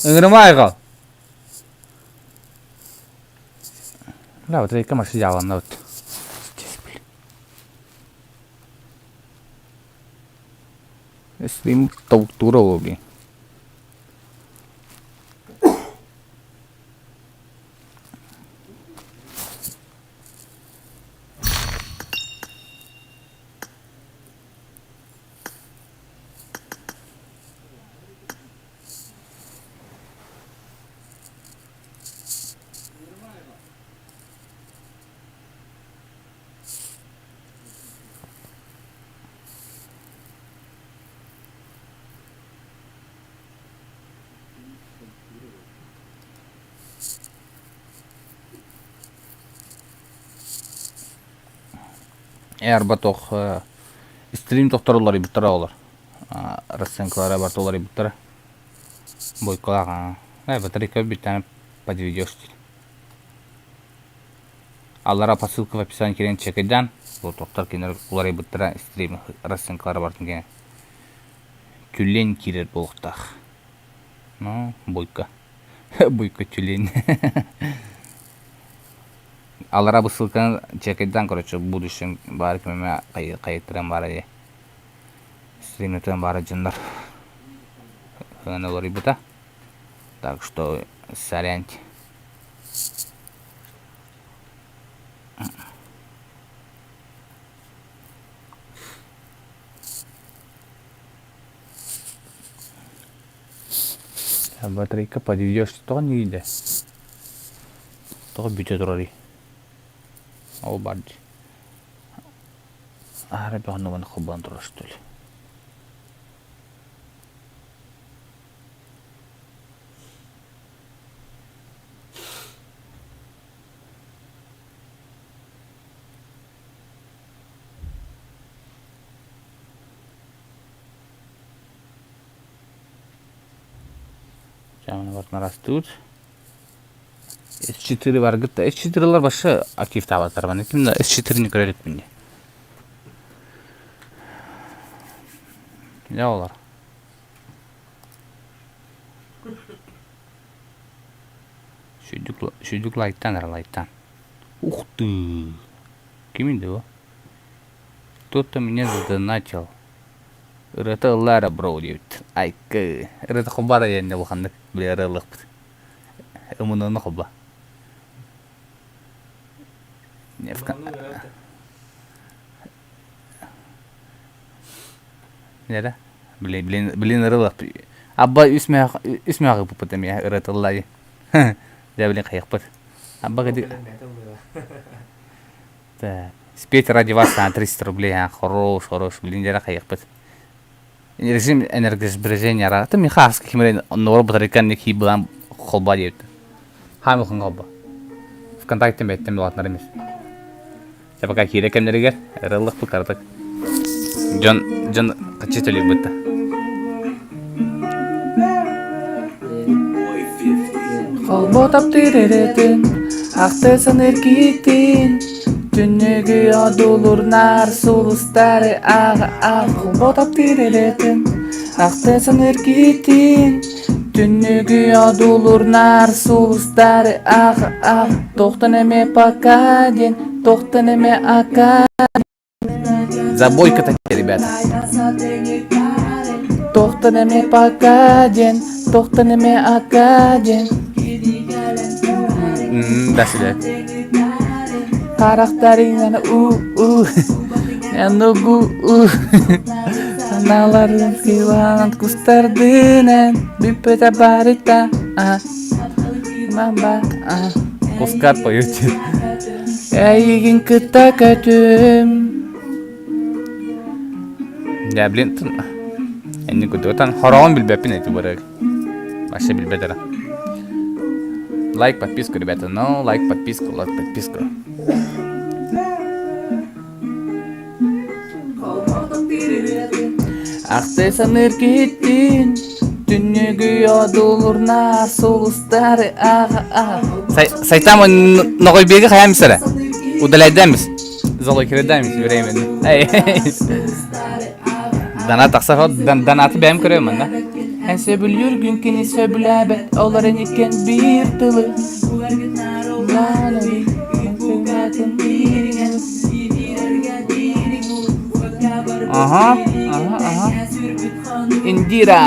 Үңірімай қал. Ла, батарейка машы жағылында бұд. Стрим таук тура ол, блин. Eğer batok stream doktorları bitara olur. Расценкалары бар толары биттара. Бойкалага. Батарейка bir tane под видео стиль. Аллара по ссылке в описании керен чекайдан. Bu тоқтар кенер улары биттара стрим расценкалары бартын кене. Тюлень кирер болуктах. Ну, бойка. Бойка тюлень. Аллара bu ссылканы чекайдан, короче, в будущем бар кеме кайыттырам бар ае. Стримнетен бары жындар. Ханалар ибыта. Так что соряньте. Батарейка подведешь, то не иде. То бюджет рори. О, баджи. А, ребята, ну вон хубан трош, что ли. Жаңағы растут. S4 var gıtta. S4'lar başı aktif tavatlar bana. Kimde S4'ni görelim şimdi. Ne olur? Şucuk light'tan ara light'tan. Ухты. Kimindi o? Кто-то меня задоначил. Это Лара Броуди. Айка. Это хубара я не выходных. Бля, рылых. Ему на хуба. Не в Неда? Блин, рылых. Абба үсмәгы пупатам я. Это Лари. Да, блин, хаяхпат. Абба гади. Так. Спеть ради вас на 300 рублей. Хорош. Блин, я хаяхпат. Режим энергосбережения рата михаски химрен нор батарейкан неки билан холба дейт. Хамил холба. ВКонтакте беттем латнар эмес. Сапака кире кемдерге рылык бу картак. Жон качетели бутта. Холба таптыреретин, актесан эркитин. Tünügü adulur nar sulusları ağa Botab direletin Aktesan erkitin Tünügü adulur nar sulusları ağa Tohtan eme pakadin Tohtan eme akadin Забойка такие, ребята. Tohtan eme pakadin Tohtan eme akadin До свидания. Karakterinden Yanıgu Sanaların kivalan kustardinen Bipete barita Mamba Kuskar poyut Eğin kıta kötüm Ya bilin Enni kututan Horon bilbepin eti bırak Başa bilbedera Лайк, подписку, ребята. Ну, лайк, подписку. Актесан эркитин Тünügü adulur nar sulusları ağa Сайтама ногой беги хаям сара. Удаляйдамыз. Залой киредамыз временно. Донат аксафа донаты бәм көрөмөн да. Сөбүлүр күнкени сөбүләбет Оларын екен bir тылы Aha Индира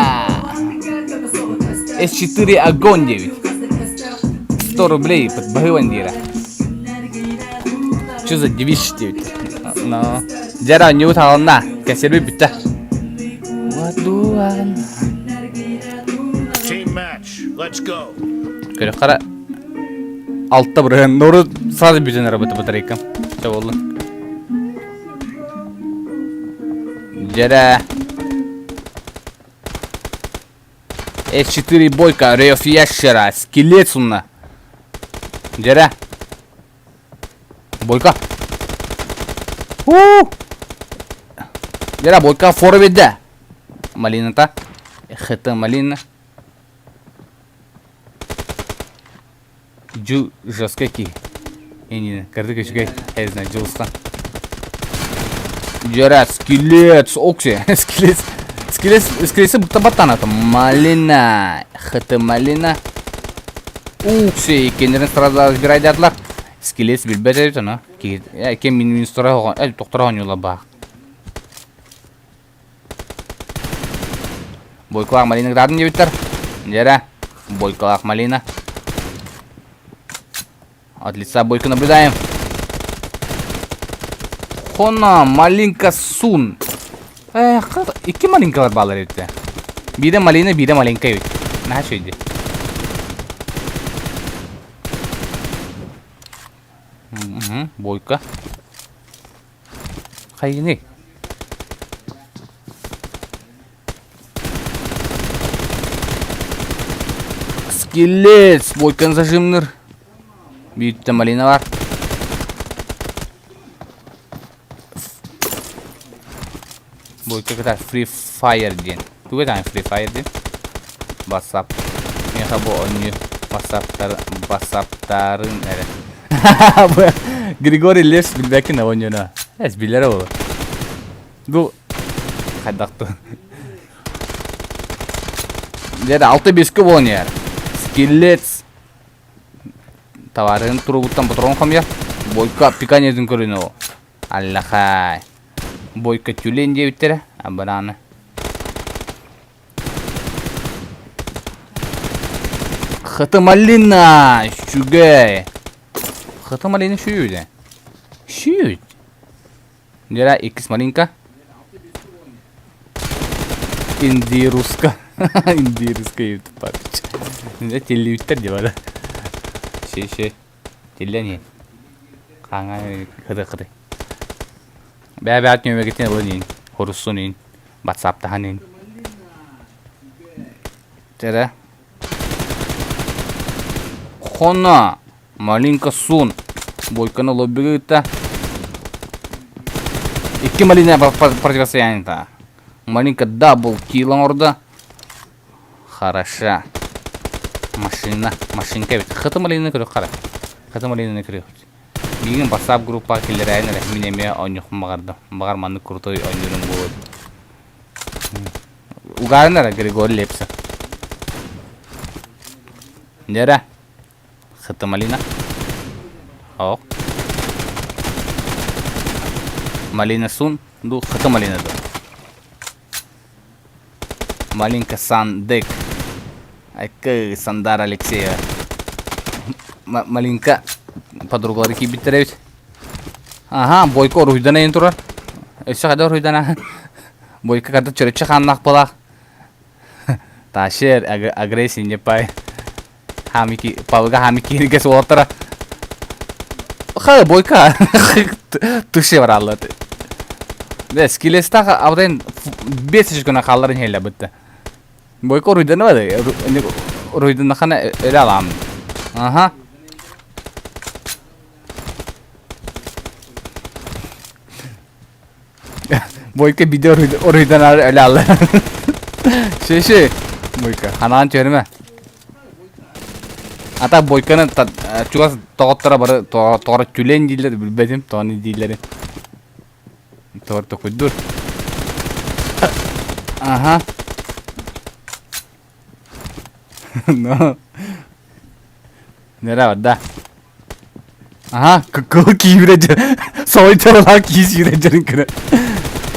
S4 огонь 9 100 рублей подбавил Индира Что за девиш 9 Но Жара не утална Кәсерби бітті Вадуан Let's go. Köyle kara altta bırakın. Doğru sadece bir tane arabada batarayken. Çok oldu. Jere. S4 бойка, Рейф ящера, скелет сунна. Jere. Бойка. Jara Бойка фору беде. Малина та. Хыты малина. Жу жестко ки. Ени кырды көчгөй. Эзна жулстан. Jara скелет, окси. Скелесы будто батана там. Малина. Хыты малина. Укси, кендерин сразу разбирай дадылар. Скелес билбет эбит ана. Кем минин стора хогон. Токтора хогон бак. Бойкалак малина градын дебиттер. Жара. Бойкалак малина. От лица Бойко наблюдаем. Хона, малинка сун. Iki malinkalar bağlar evde. Bir de malina, bir de malinka evde. Ne şeydi? Бойка. Hayır ne? Скелет. Бойкa'nın zajımdır. Bir de malina var. Бойка kadar Free Fire diyen. Bu kadar Free Fire diyen. WhatsApp. Ya bu oynuyor. WhatsApp'ların evet. Grigori Levs bilbeki ne oynuyor ha. Es bilir o. Bu kadaktı. Jadi 6-5 oynuyor. Skillet. Tawarin turuttan patron kam ya. Бойка pikanya izin көрүнө. Аллахай. Бойка тюлен diye bitti. Abanana. Хыты малина. Şugay. Хыты малина şuydu. Şuydu. Jara X malinka. Indiruska. Indiruska YouTube parça. Ne telli bitter diye bana. Şey. Telli ne? Kanka kıdı. Beraber atmıyor gittiğine bulayım. Horusunun. WhatsApp'ta hanin. Jara. Хона. Маленько сун. Бойканы лоббиге гитті. 2 малина противостояние-то. Маленько дабл киллом орда. Хороша. Машинка бит. Хыты малина көрі қара. Хыты малина көрі. Бигин WhatsApp группа келер айны рахминеме ойнық мағарды. Мағарманды крутой ойнырын болады. Угарынар Григорий Лепса. Жара. Хыты малина. Ок. Малина сун. Ду хыты малина ду. Малинка Сандек. Айка Сандар Алексеева. Малинка подругалары киіп биттер әбет. Ага, Бойко руйдан әйін тұрар. Өсі қада руйдан әйін. Бойко қада чөретші қаннақ болақ. Ташер агрессия не пай. Павылға хамики ерігес олаттыра. Қай Бойко. Түші бар аллады. Скелестағы абдайын 5 күні қалларын хейлі бітті. Бойко руйдан бады. Руйдан қана өлі аламын. Ага. Бойко биде руйдан өлі алды. Şey. Бойко. Қанаған көріме. Ата Бойканы чугас тоғыттыра бары тоғыры түлен дейлер, білбедім, тоғыны дейлері. Тоғыр тоқыдыр. Ага. No. Nere var da? Aha, kıkılı kiyirece. Soytarılar kiyireceğin kire.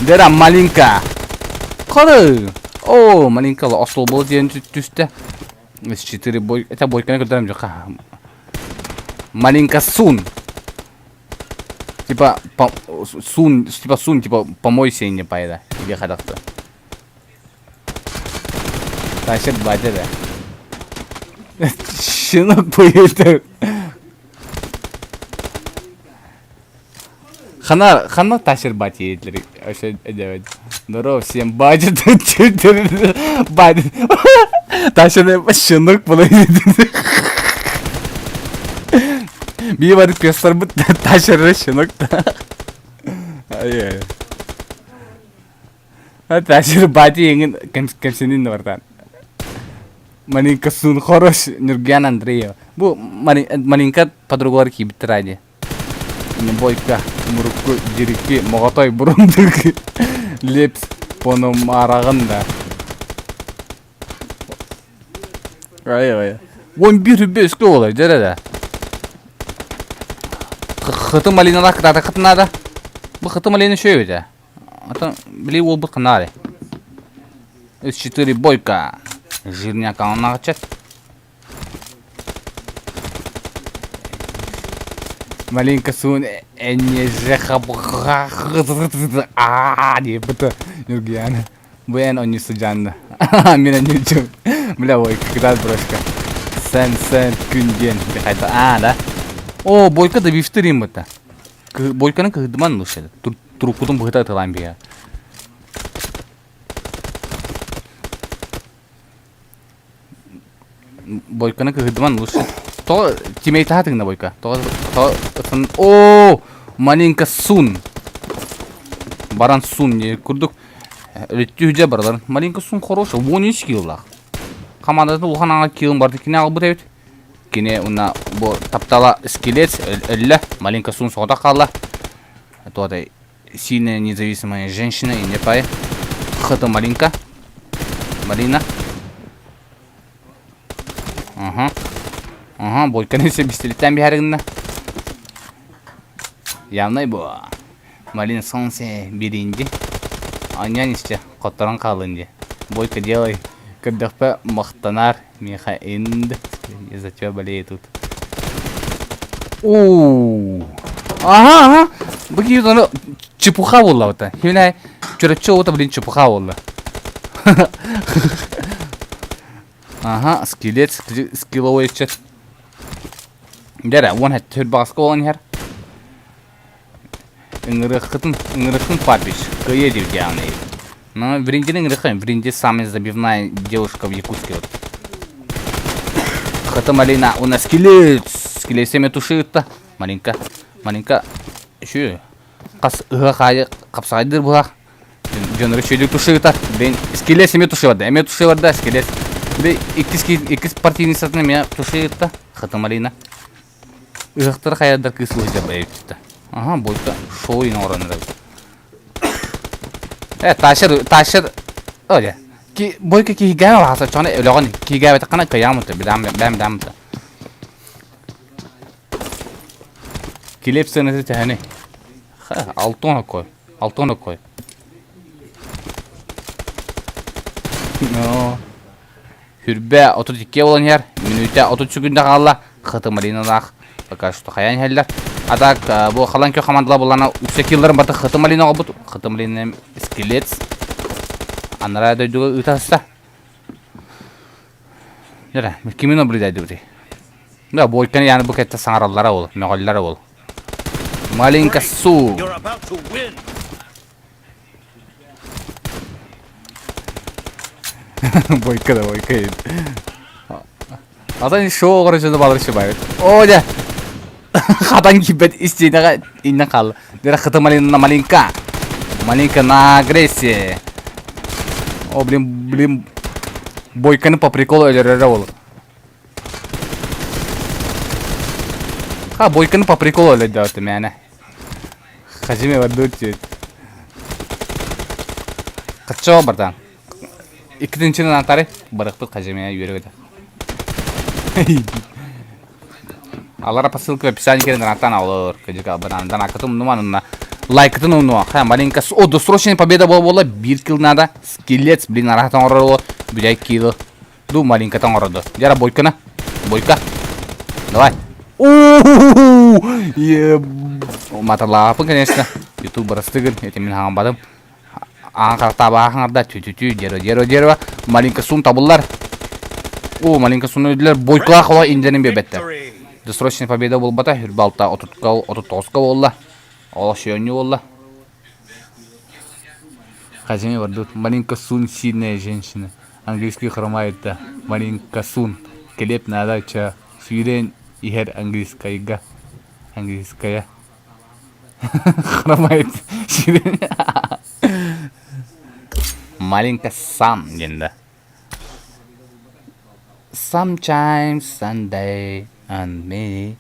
Nere Malinka. Karı. Oo, Malinkalı asıl bol diyen düştü. S4 boy, это Бойко не yok ha. Маленько сун. Типа сун, типа помойся и не поеда. Или ходок-то. Тащит батя да. Щенок поедет. Хана тащит батя едет. Вообще делать. Здорово всем батя. Батя. Taşını şınlık bulaydı. Bir varıp göster bu taşını şınlık da. Ай. Ташир бати еңін кемсенин вардан. Маленька Сун хорош, Нургян Андреева. Бу маленька подругалар кибиттер айди. Бойка, мурукку, жирикки, моғотой, бурундук, лепс, поном арағын да. Ай. 11 үбескі олай, жарада. Хыты малиналар кыдады қытынады. Бұл хыты малины шөй өді. Ата, білей ол бұл қынады. С4 бойка. Жирняк анына қачат. Маленька Сун әне жеқабыға деп бұты Нургияна. Бұл ән онысы жанды. Мен әне жүм. Бля, ой, когда брошка. Сен күнген. Да? О, бойка да бифтерим бұты. Бойканың кығдыман ұшады. Турукудың бұғыта тылан бия. Бойканың кығдыман ұшады. То тимейті хатыңда бойка. О, маленька Сун. Баран Сун не күрдік. Ретті үже барларын. Маленька Сун хороша. 13 килолақ. Командада улхан аңа килон барды кене албыр әбет. Кене уна бұл таптала скелет әлі. Маленька Сун соғыда қалла. Это сильная независимая женщина и не пай. Хата маленька. Марина. Ага, бойканы себе пистолеттен бәрігінді. Явнай бұл. Марина солнце берейінді. Анян іште, қоттаран қалынды. Бойка делай. Кірдіқпі мақтанар. Меха енді. Я за тебя болею тут. Ооо. Ага. Бұғы оны чепуха болла бұта. Хевнай, чөрәтші ота білін чепуха болла. Ага, скелет, скилловый чет. Дәрі, он әт түр бағысқа болан ер. Ингрыхын папиш, кое деп явно. Но Вриндин ингрыхын, Вринди самая забивная девушка в Якутске. Хата Малина, у нас скелет. Скелет семя тушит-то. Маленька. Еще қас ұға қайы қапсағайдыр бұға. Жоныры шөйлік тушыға. Бен скелет семе тушывады. Әме тушывады скелет. Бен екіз партийный сатына мен тушыға. Хата Малина. Ұғықтыр қайадар кысылы жа бәйіпті. Ага, бойка шоу ина ораныр. Ташыр. Оля. Бойка ки гәмі бағаса чоны өліған. Ки гәмі таққана көямыты. Бәмді. Келеп сынысы тәне. Алтона қой. Хүрбе 32 болан ер. Минуте 30 күнді қалла. Қыты Малиналақ. Пока что қаян әлдер. Адак бұл қалан кө командала болана үксе келдерін барды Қыты Малинаға бұд. Қыты Малинаның скелет. Анара дөйдігі ұтасыса. Жара, кемін облидайды бұды. Да, бойканы яны бұл кәтті саңаралары ол, меғалылары ол. Маленька Су. You're about to win. Бойка. Атан шоу ғырышыны балырышы байыр. Оля! Хатан кипет истейдіға инна қалды. Дері Қыты Малина маленька. Маленька на агрессия. О, блин. Бойканы по приколу өлерері ол. Бойканы по приколу өлерді өтті мәні. Хажиме барды өтті. Қытшо бардан. Ikkinchini antari biriqpit qajamaya yuradi. Алара посылка в описании керен ратан алыр. Кыжыка банандан акытым нуманына. Лайкытын уну. Ха, маленька. О, досрочная победа была. 1 килл надо. Скелет, блин, ратан орылы. 1 килл. Ду маленька тан орылды. Жара бойкана. Бойка. Давай. Маталапын, конечно. YouTube барастыгын. Это мен хаган бадым. Аңқар табағыңарда түтүтү дерева маленька Сун табылар. О, маленька Сун өділер бойкыла қола инденін бебетті. Досрочная победа бол бата, хүрбалта 39 болла. Ола шүйөні болла. Хажеме барды. Маленька Сун сильная женщина. Английский хромает. Маленька Сун. Келеп надача. Сүйрен ихер английская. Хромает. Маленько сам енді. Sometimes Sunday and me.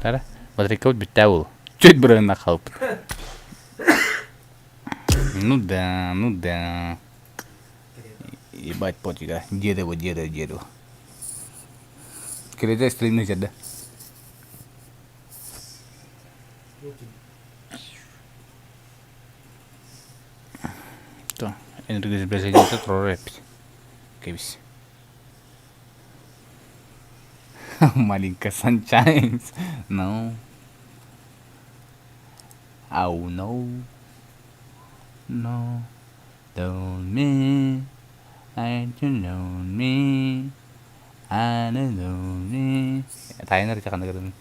Тара, батарейка вот бітті ол. Чөйт бірінна қалып. Ну да. Ебать потига. Дерево. Кереде стримный жады. То, энергосбережение трорепить. Кевис. Маленькая sunshine. No. Oh no. No. Don't me. I don't know me. I don't know me. Tayner çakan da gördüm.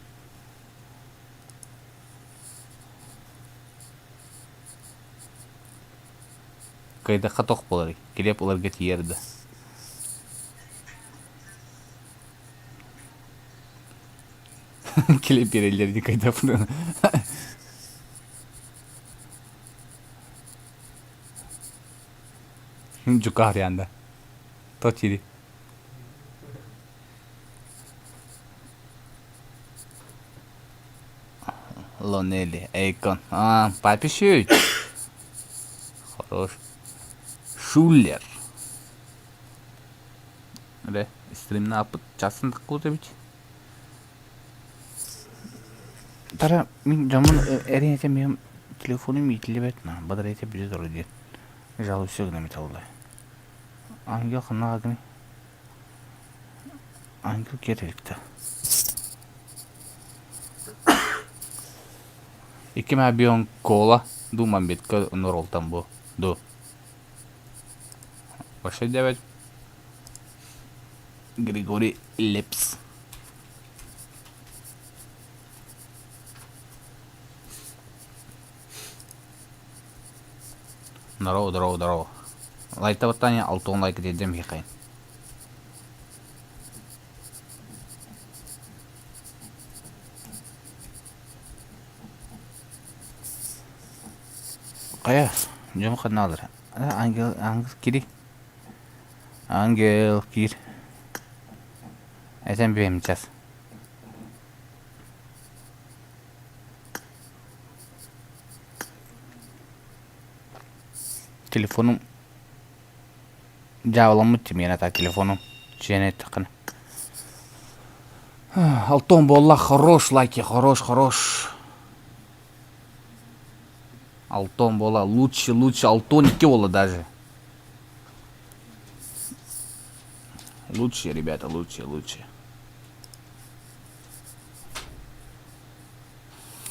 Kayda katok bolary. Kelep olar get yerdi. Kelep yerelleri kayda bunu. Cukar yanda. Toçiri. Лонели, Эйкон. Папе чуть. Хорош. Шулер. Öyle stream ne yapıp çatsın takıldı bir. Tara min camın eriyete benim telefonum yitili betme. Badar ete bize doğru diye. Jalı şey gene metallı. Angi akına agni. Angi gerekti. İki mabiyon kola. Думам битка норол там был. До. Вообще девять. Григорий Лепс. Здорово. Лайта вот Таня, алтон лайк дедем хикай. Kaya, jom kenal lah. Angel kiri. Angel kiri. Sen benim ças. Telefonum Javalamıştım yine ta telefonum. Çene takın. Алтон болла хорош лайки, хорош. Алтон бола лучше, Алтон 2 бола даже. Лучше, ребята, лучше.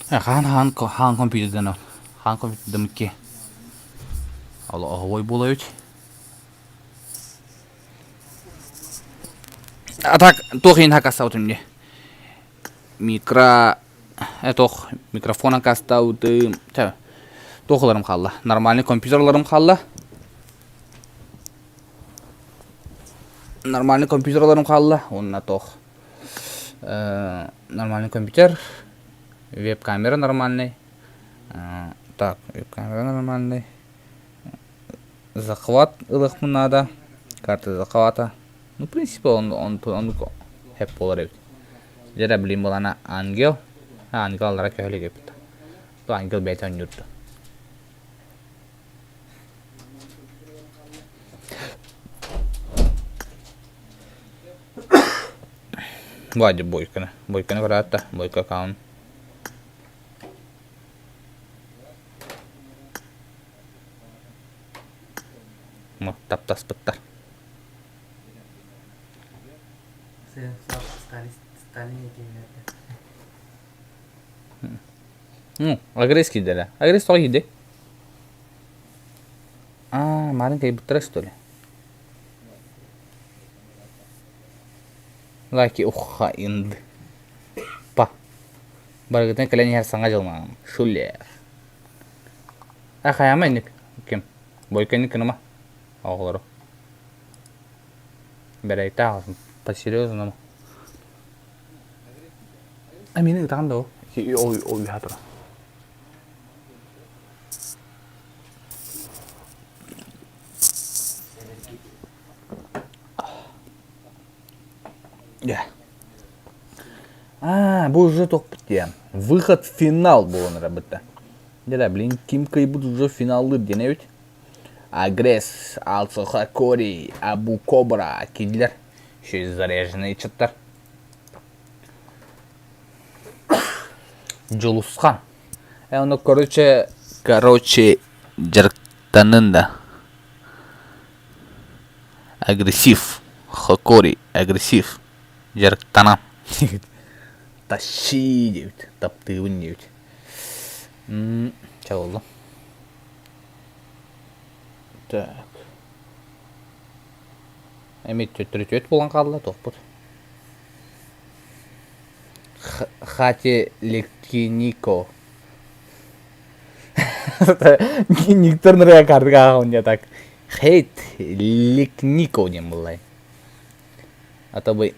Хан компьютерден о. Хан компьютерден ки. Allah havayı buluyor. Так, тохин хакастаутым не. Микрофон хакастаутым. Тохларым қалла. Нормальный компьютерларым қалла. Онна тох. Нормальный компьютер. Веб-камера нормальный. Так, веб-камера нормальный. Захват ылых надо. Карта захвата. Ну, в принципе, он hep болар. Жада билим болана ангел. Ангеллара көйле кепті. То ангел бәйті ойнырды. Вади бойканы. Бойканы баратта. Бойка каун. Таптас быттар. Агресс кидали. Агресс тоже еды. Маленькая бутра, что ли? Лайки уха инд. Па. Баргатен колени her саңа жылма. Шулер. Хаяма ким? Бойканы кыныма. Оғлары. Бәрәйті ағасын. По-серьезному. Мені ұтағам да о. Ой, хатра. Bu уже тоқ бітті. Выход в финал болын рабытта. Деда, блин, ким кайбыт уже финаллы дене бит. Агресс, Алсоха Кори, Абу Кобра, кидлер. Еще и заряженные чаттар. Джулусхан. Он, короче, жарктанын да. Агрессив. Хакори, агрессив. Жарктана. Тащи девит, таптыгын девит. Че болду? Так. Эми төт болған қалды, тоқпыт. Хати Ликнико. Никторнырға кардыға ағын так. Хейт Ликнико дем бұлай. Атабы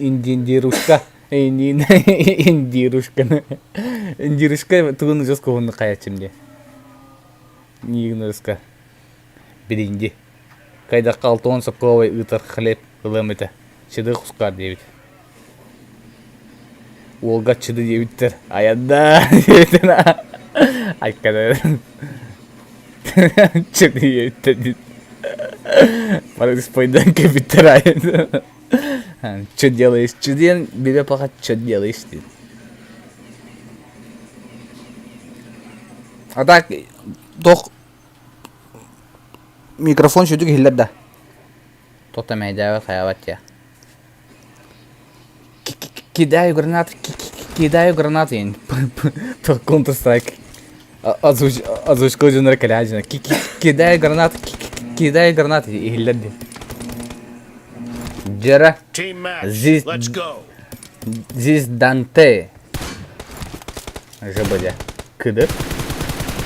индирушка. Индирушка туғыны жосқа ғынды қаятшымде. Нигнырыска. Бірінде. Қайда қалтуын соққылай ұтар хлеб ғылымыты. Чыды құсқар дебіт. Олға чыды дебіттір. Аядда дебіттір. Айқадар. Чыды дебіттір дейді. Марк спойдан капитер аяд. Что делаешь? Чуден, бебе пока что делаешь ты? А так, дох микрофон чуть гилда. То-то медиа хаяватя. Кидаю гранаты. То Counter-Strike. Озвучка уже нарколяжена. Кидаю гранаты и гилда. Jera, Team match. This Let's go. Dante. ЖБД. Кыды.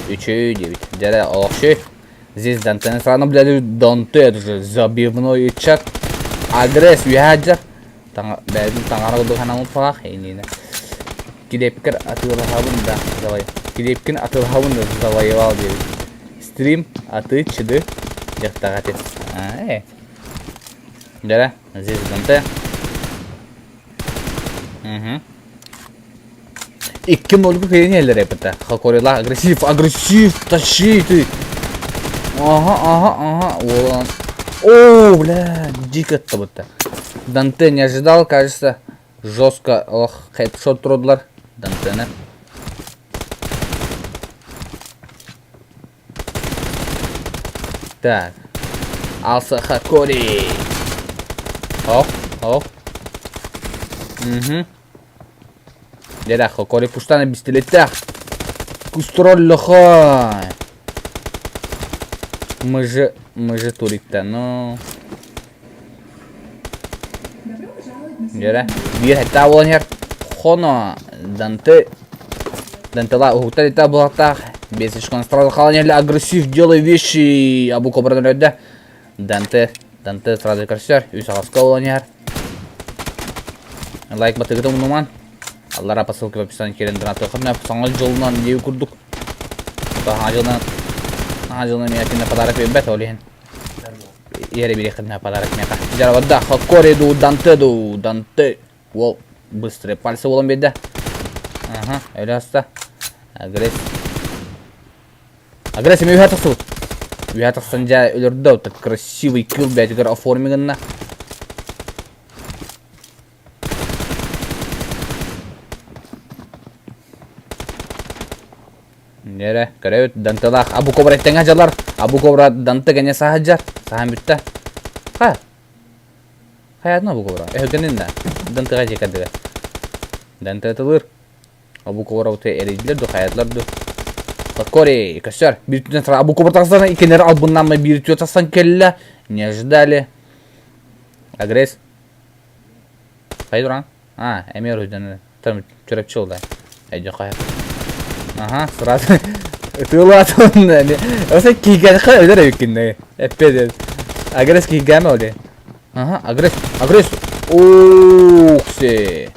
3-9. Jera, олақшы. This Dante. Сразу, блядь, Dante. Это же забивной чат. Агресс, уяджар. Бәлдің таңғаны құлды қана ұмытпағақ. Енені. Кидепкер атылғауын да завай. Кидепкін атылғауын да завайывал дейді. Стрим аты чыды. Жақтаға тет. Jera, здесь Dante. Ikki nolga kıyın yerlere yapıta. Hakorila agresif taşı ты. Ага. Уlan. О, бля, дико это будто. Данте не ожидал, кажется, жестко хедшот тродлар. Дантена. Так. Алса Хакори. Оп. Деда, Хакори пуштана бистелетах. Кустроллаха. Мы же турик-то, ну. Деда, бир хетта волнер. Хоно, Дантела, ухуталита блатах. Бесишкон сразу халанерли агрессив, делай вещи. Абу Кобрадан рядда. Данте сразу красер. Юсаговского волнер. Лайк батыгытым нуман. Аллара по ссылке в описании келен донаты хырнап саңал жолынан деу күрдік. Ага жылынан мен әкенде подарок бет олейін. Ере бере хырна подарок меқа. Жарабадда Хакори ду Данте. Ол быстрый пальцы болам беді. Ага, өлі аста. Агресс мен үйәтіқсы бұд. Үйәтіқсын жа өлірді. Так красивый килл бәтігер оформигінна. Nere, kerewet Dantelah Abu Kobra tengah jalar. Abu Kobra Dante ganya sahajar. Saham bitta. Hayatna Abu Kobra. Ögenin de. Dante gaje kadere. Dante tılır. Abu Kobra uta ericiler do hayatlar do. Хакори, костер. Биртюн сразу Abu Kobra tasana ikeneri albundan mı биртюн тасан kelle. Не ожидали. Агресс. Haydi duran. Emir hocam. Tam çörepçi oldu. Ece hayat. Ага, сразу. Тылат он, не. Осе киген хэ өдөр өкүнне. Эппе. Агресс киген оле. Ага, агресс. Ух се.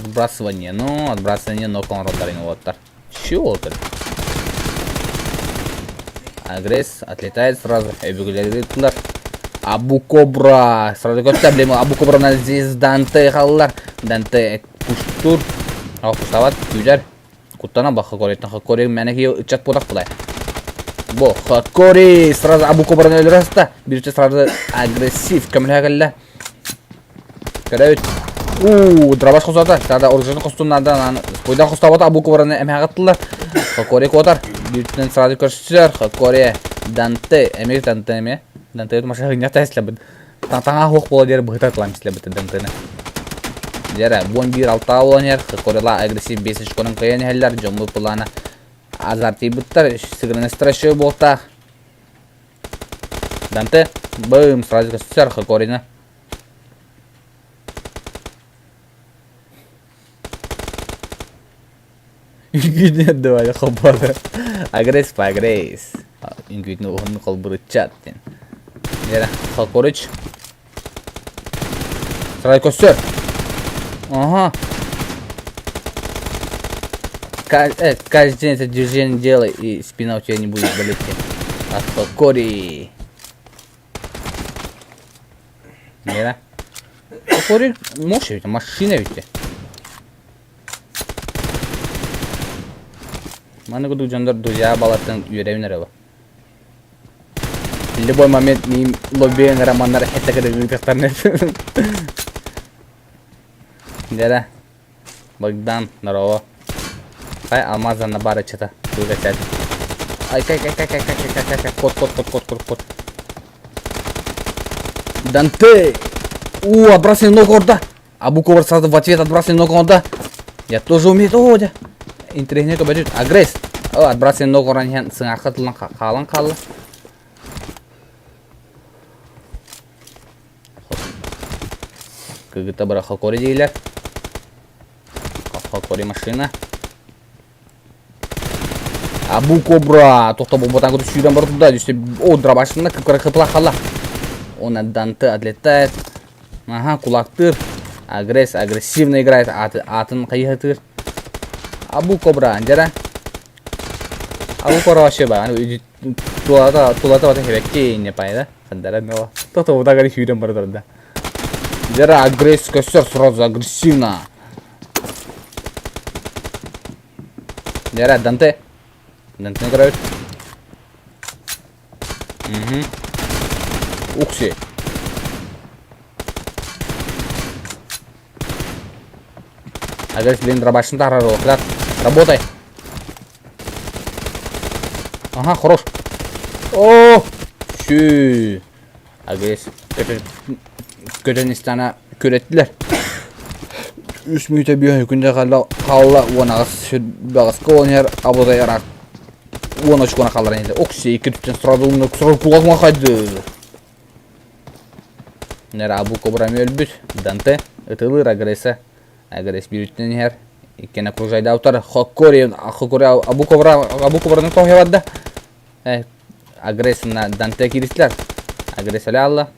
Отбрасывание. Ну, отбрасывание ног он родарин воттар. Чего ты? Агресс отлетает сразу. Эбюглеритler. Абу Кобра. Сразу көптә білем. Абу Кобраны здесь Данте қалылар. Данте куштур. Ау кустават. Күйлер. Куттана бақы көреттен. Хаккори мәнеке үтчат бодақ бұлай. Бо, Хаккори. Сразу Абу Кобраны өлірасты. Бірінші сразу агрессив. Көмілі әгілі. Көрәуіт. Драбаш қосады. Тада оружайны қостуыннардан. Бойдан қоставаты Абу Кобраны әмі ағыттылар. Хаккори көтар. Біріншіден сразу көрсетсіздер. Хаккори. Данте. Әмек Данте әме. Данте өт машина ғынята әсілі бұд. Таңтаңа хоқ бола дері бұғыта тұлам әсілі бұд Дантені. Дері, 11-6 олан ер. Хаккорила агрессив 5-ші конын қиян әлілер. Жомбы пұланы азарти бұттар. Сығырын страшы болта. Данте. Бым, сразу көсітсер Хаккорины. Үгіне дұвалі қылбады. Агресс па агресс. Үгіне оғынны қылбыры чат. Дері, Хаккорыч. Сразу көсітсер. Ага. Каждый день это движение делай, и спина у тебя не будет болеть. От Хаккори. Нера. Хаккори можешь ведь, машина ведь. Мана году жандар друзья балаттан үйрәвінер ала. В любой момент нейм лоббейн романдар хетта кәді үйтіқтарны. Дәрі. Богдан, здорово. Қай алмазанна бары чыта. Дуга сәді. Ай, кай. Кот. Данте! Отбрасывай ногу орда. Абу Кобра сразу в ответ отбрасывай ногу орда. Я тоже умею орда. Интернет көбәдет. Агресс. Отбрасывай ногу орда. Сыңа қытылын қалын қалды. Кыгыта бара Хаккори дейлер. Хаккори машина. Абу Кобра. Тоқта бұл ботан көті сүйден бары тұлда. О, драбашында көкірі қыпыла қала. Он Данте отлетает. Ага, кулактыр. Агресс. Агрессивно играет. Атын қайғытыр. Абу Кобра. Анжара. Абу Кобра вообще ба. Тулата бата хебекке не пайда. Қандара мева. Тоқта бұта ғали сүйден бары тұрда. Дера агресс көсер сразу агрессивно. Дера Данте. Данте играет. Укси. Агресс блин дробашын тарару. Работай. Ага, хорош. О! Шүй. Агресс. Көтеністана көретілер. 3 минута бүйін күнде қалла оңағыз бағысқа оңер абудай арақ оңа шықуына қалдыран еді. Оксе, 2 түптен сұрады оңына күсірі құлағыма қайды. Нәр Абу Кобрами өлбіт. Данте, ұтылыр агресса. Агресс бүйіттен ер. Екені құржайды аутар. Хаккори, Абу Кобраны тоғевадды. Агрессына Данте керістілер. Агресс әлі алла.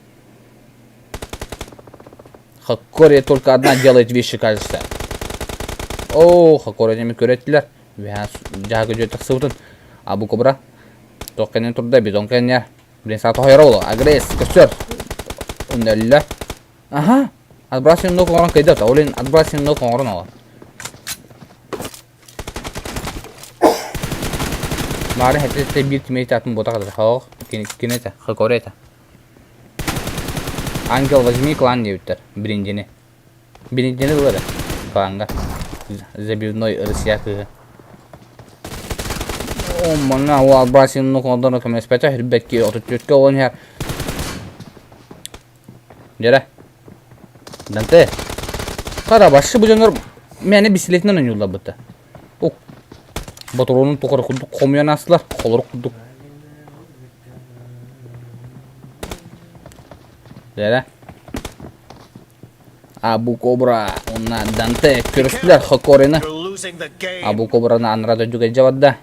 Хаккори только одна делает вещи, кажется. О, Хаккори деме көреттілер. Жағы жөйтік сывытын. Абу Кобра. Тоққанен тұрда бетон кәнер. Блин, сааты қойра олы. Агресс, көстер. Үндәлілер. Ага. Отбрасывай ног оңырын қайдап. Олен отбрасывай ног оңырын ала. Бары хәтті бір тимейті атын бота қадыр. Хауқ. Кенеті. Хаккори еті. Ангел, возьми клан деуттер. Бриндини было кланга. Забивной рысьякы. О, мана, о, отбрасывай ног оңырын көмес пәті. Хербетке отып олын хер. Дера. Данте. Қара башы бұл жаныр мәне бисилетінен өңілді бұтты. Батыронun toqarı kulduk, komyan astılar, kolları kulduk. Dere. Abu Kobra, ona Dante körüstüler Hackor'ını. Abu Kobra'nı anrada juga javadda.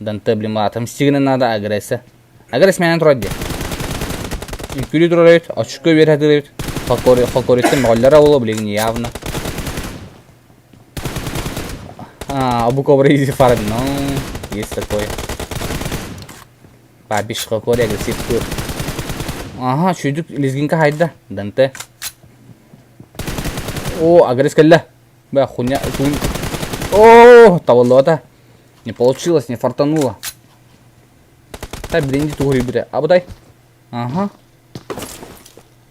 Dante bilima atımsızlığının adı agresi. Agres menen turadi. Ülkülü duraraydı, açık köy verhedilaydı. Hakkor ettim, mağallara ola bilgin yavna. Абу Кобра изи фарм, ну, есть такое. Папиш какой агрессив. Ага, чудик лезгинка хайда, Данте. О, агрессив калля. Бля, хуйня, о, таволота. Не получилось, не фартануло. Дай бренди тугри бля. Абу дай. Ага.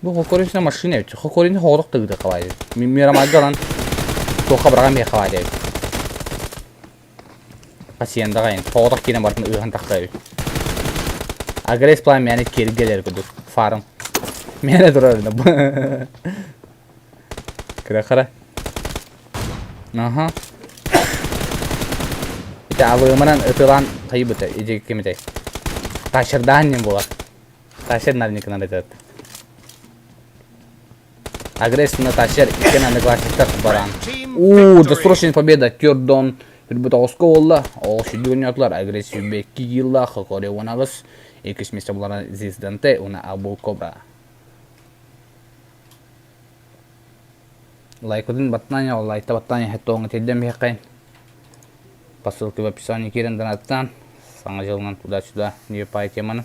Bu Hokor'un машина ведь. Hokor'un хорох тыгды калайды. Мирамагалан. Тоха брага ме калайды. Пасиенда гайын. Хорох кине бартын ыган тахтай. Агресс план мени кергелер күдүк. Фарм. Мене турар. Кара. Ага. Та авымынан ытылан кайбыты. Иже кемете. Ташырдан не болот. Ташыр навникынан айтат. Агрессив на ташер, и на классиках баран. Досрочная победа. Тёрдон. Бутауска олла. Ол шидюрнятлар. Агрессив бекки гилла. Хокоре вонагыс. Экиш месте буларна Зизданте. Уна Абу Кобра. Лайкудин батнanya. Лайта батнanya. Хеттоңы тедден беккайн. Посылки в описании кирен донаттан. Саңа жылынан туда-сюда. Не пай теманы.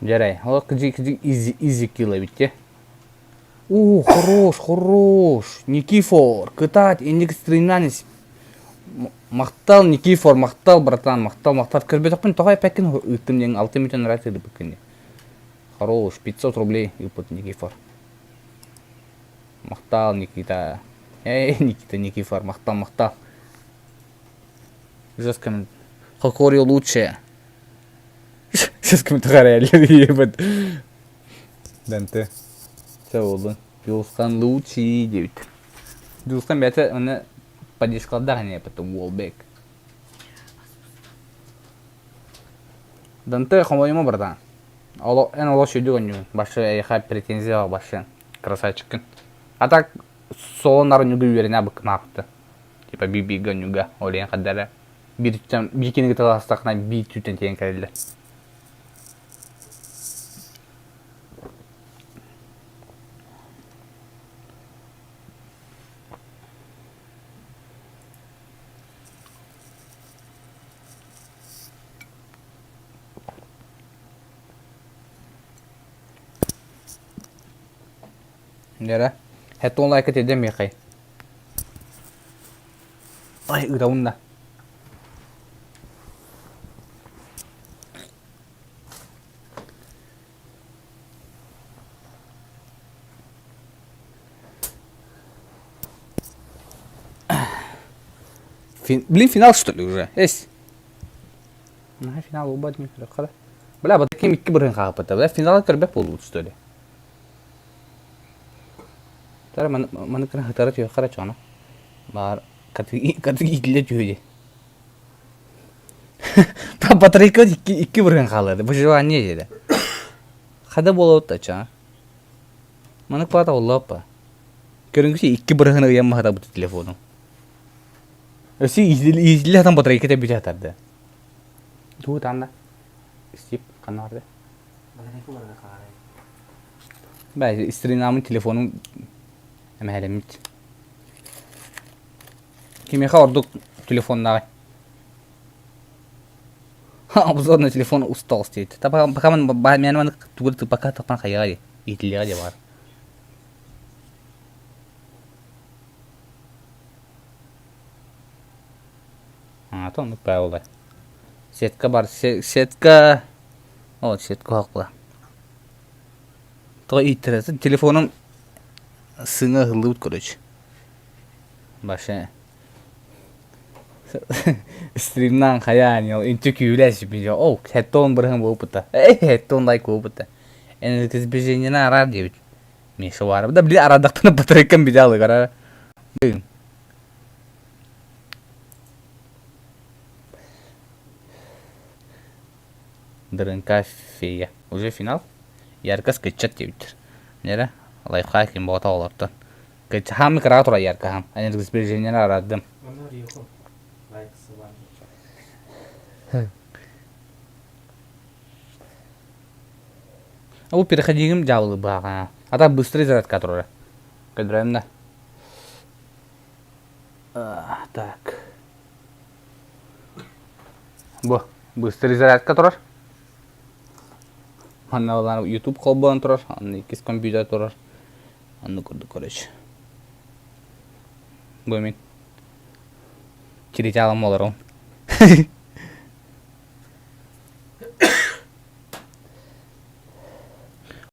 Жарай, о, кыжи изи кило битте. Хорош. Никифор, кытать, индекстринанис. Мактал, Никифор, мактал, братан, мактал. Кырбетокпен тогай пекин ыттым деген 6 миллион ратыды бекинде. Хорош, 500 рублей ыпыт Никифор. Мактал, Никита. Никита, Никифор, мактал. Жестко. Хокори лучше. Сейчас комментарий ебать. Данте. Все oldu. Yolstan лучший девять. Yolstan бәті оны поддержкалда ғане потом Wallback. Данте қомайыма бардан. Эн оло шүйді гөню. Башы әйха претензия башы. Красавчикін. А так солонары нүгі веріне бұк мақты. Типа биби гөнюга. Олейін қаддары. Bir kere talastaqna bir tüten teyen kəllər. Nere? Hətta onu like edəm yaxay. Ay, ıravunda. Блин, финал что ли уже? Есть. На финал убать не приходит. Бля, вот такими киберын хапата. Бля, финал кырбек болуп что ли? Тара маны кына хатарат yo кара чана. Бар катыгы итле жүйде. Батарейка 2 бирген калды. Выживание жеде. Када болот та чана. Маны пата боллаппа. Көрүнгүсү 2 бирген ямма хата бут телефону. Өсі изілі адам батарейка да бүте атарды. Туы таңда. Стип, қаны барды? Батарейка барды қағарай. Бәй, истринамын телефонum әмәлемет. Кемеха ордық телефондағы. Обзор на телефон устал стоит. Пока мен тугырды пока тақпан қайға етіліға де бар. Тонны пәулі. Сетка бар, сетка. О, сетка хақлы. Тоға иттіресін. Телефоным сыңы ғылы бұд көріч. Башы. Стримнан қаян ел. Үнті күйіләші бейді. О, хәттон бірғын болып бұтта. Хәттон лайк болып бұтта. Әнізі кізбеженені арар дейбіт. Меші бар. Бұда білі арадақтаны батарейкан бейді алы қарар. Бүгін. Дрынка фея. Уже финал. Ярко скачат девитер. Нера? Лайфхак им бота олардан. Кача хам кратура ярко хам. Они сбережения арадым. А у переходим дяволы бага. А так быстрый зарядка турар. Кыдырайым да. Так. Бу быстрый зарядка турар. Аны улар YouTube колбон турар. Аны икис компьютер турар. Аны көрдүк короче. Бу мен. Кирите алам олар он.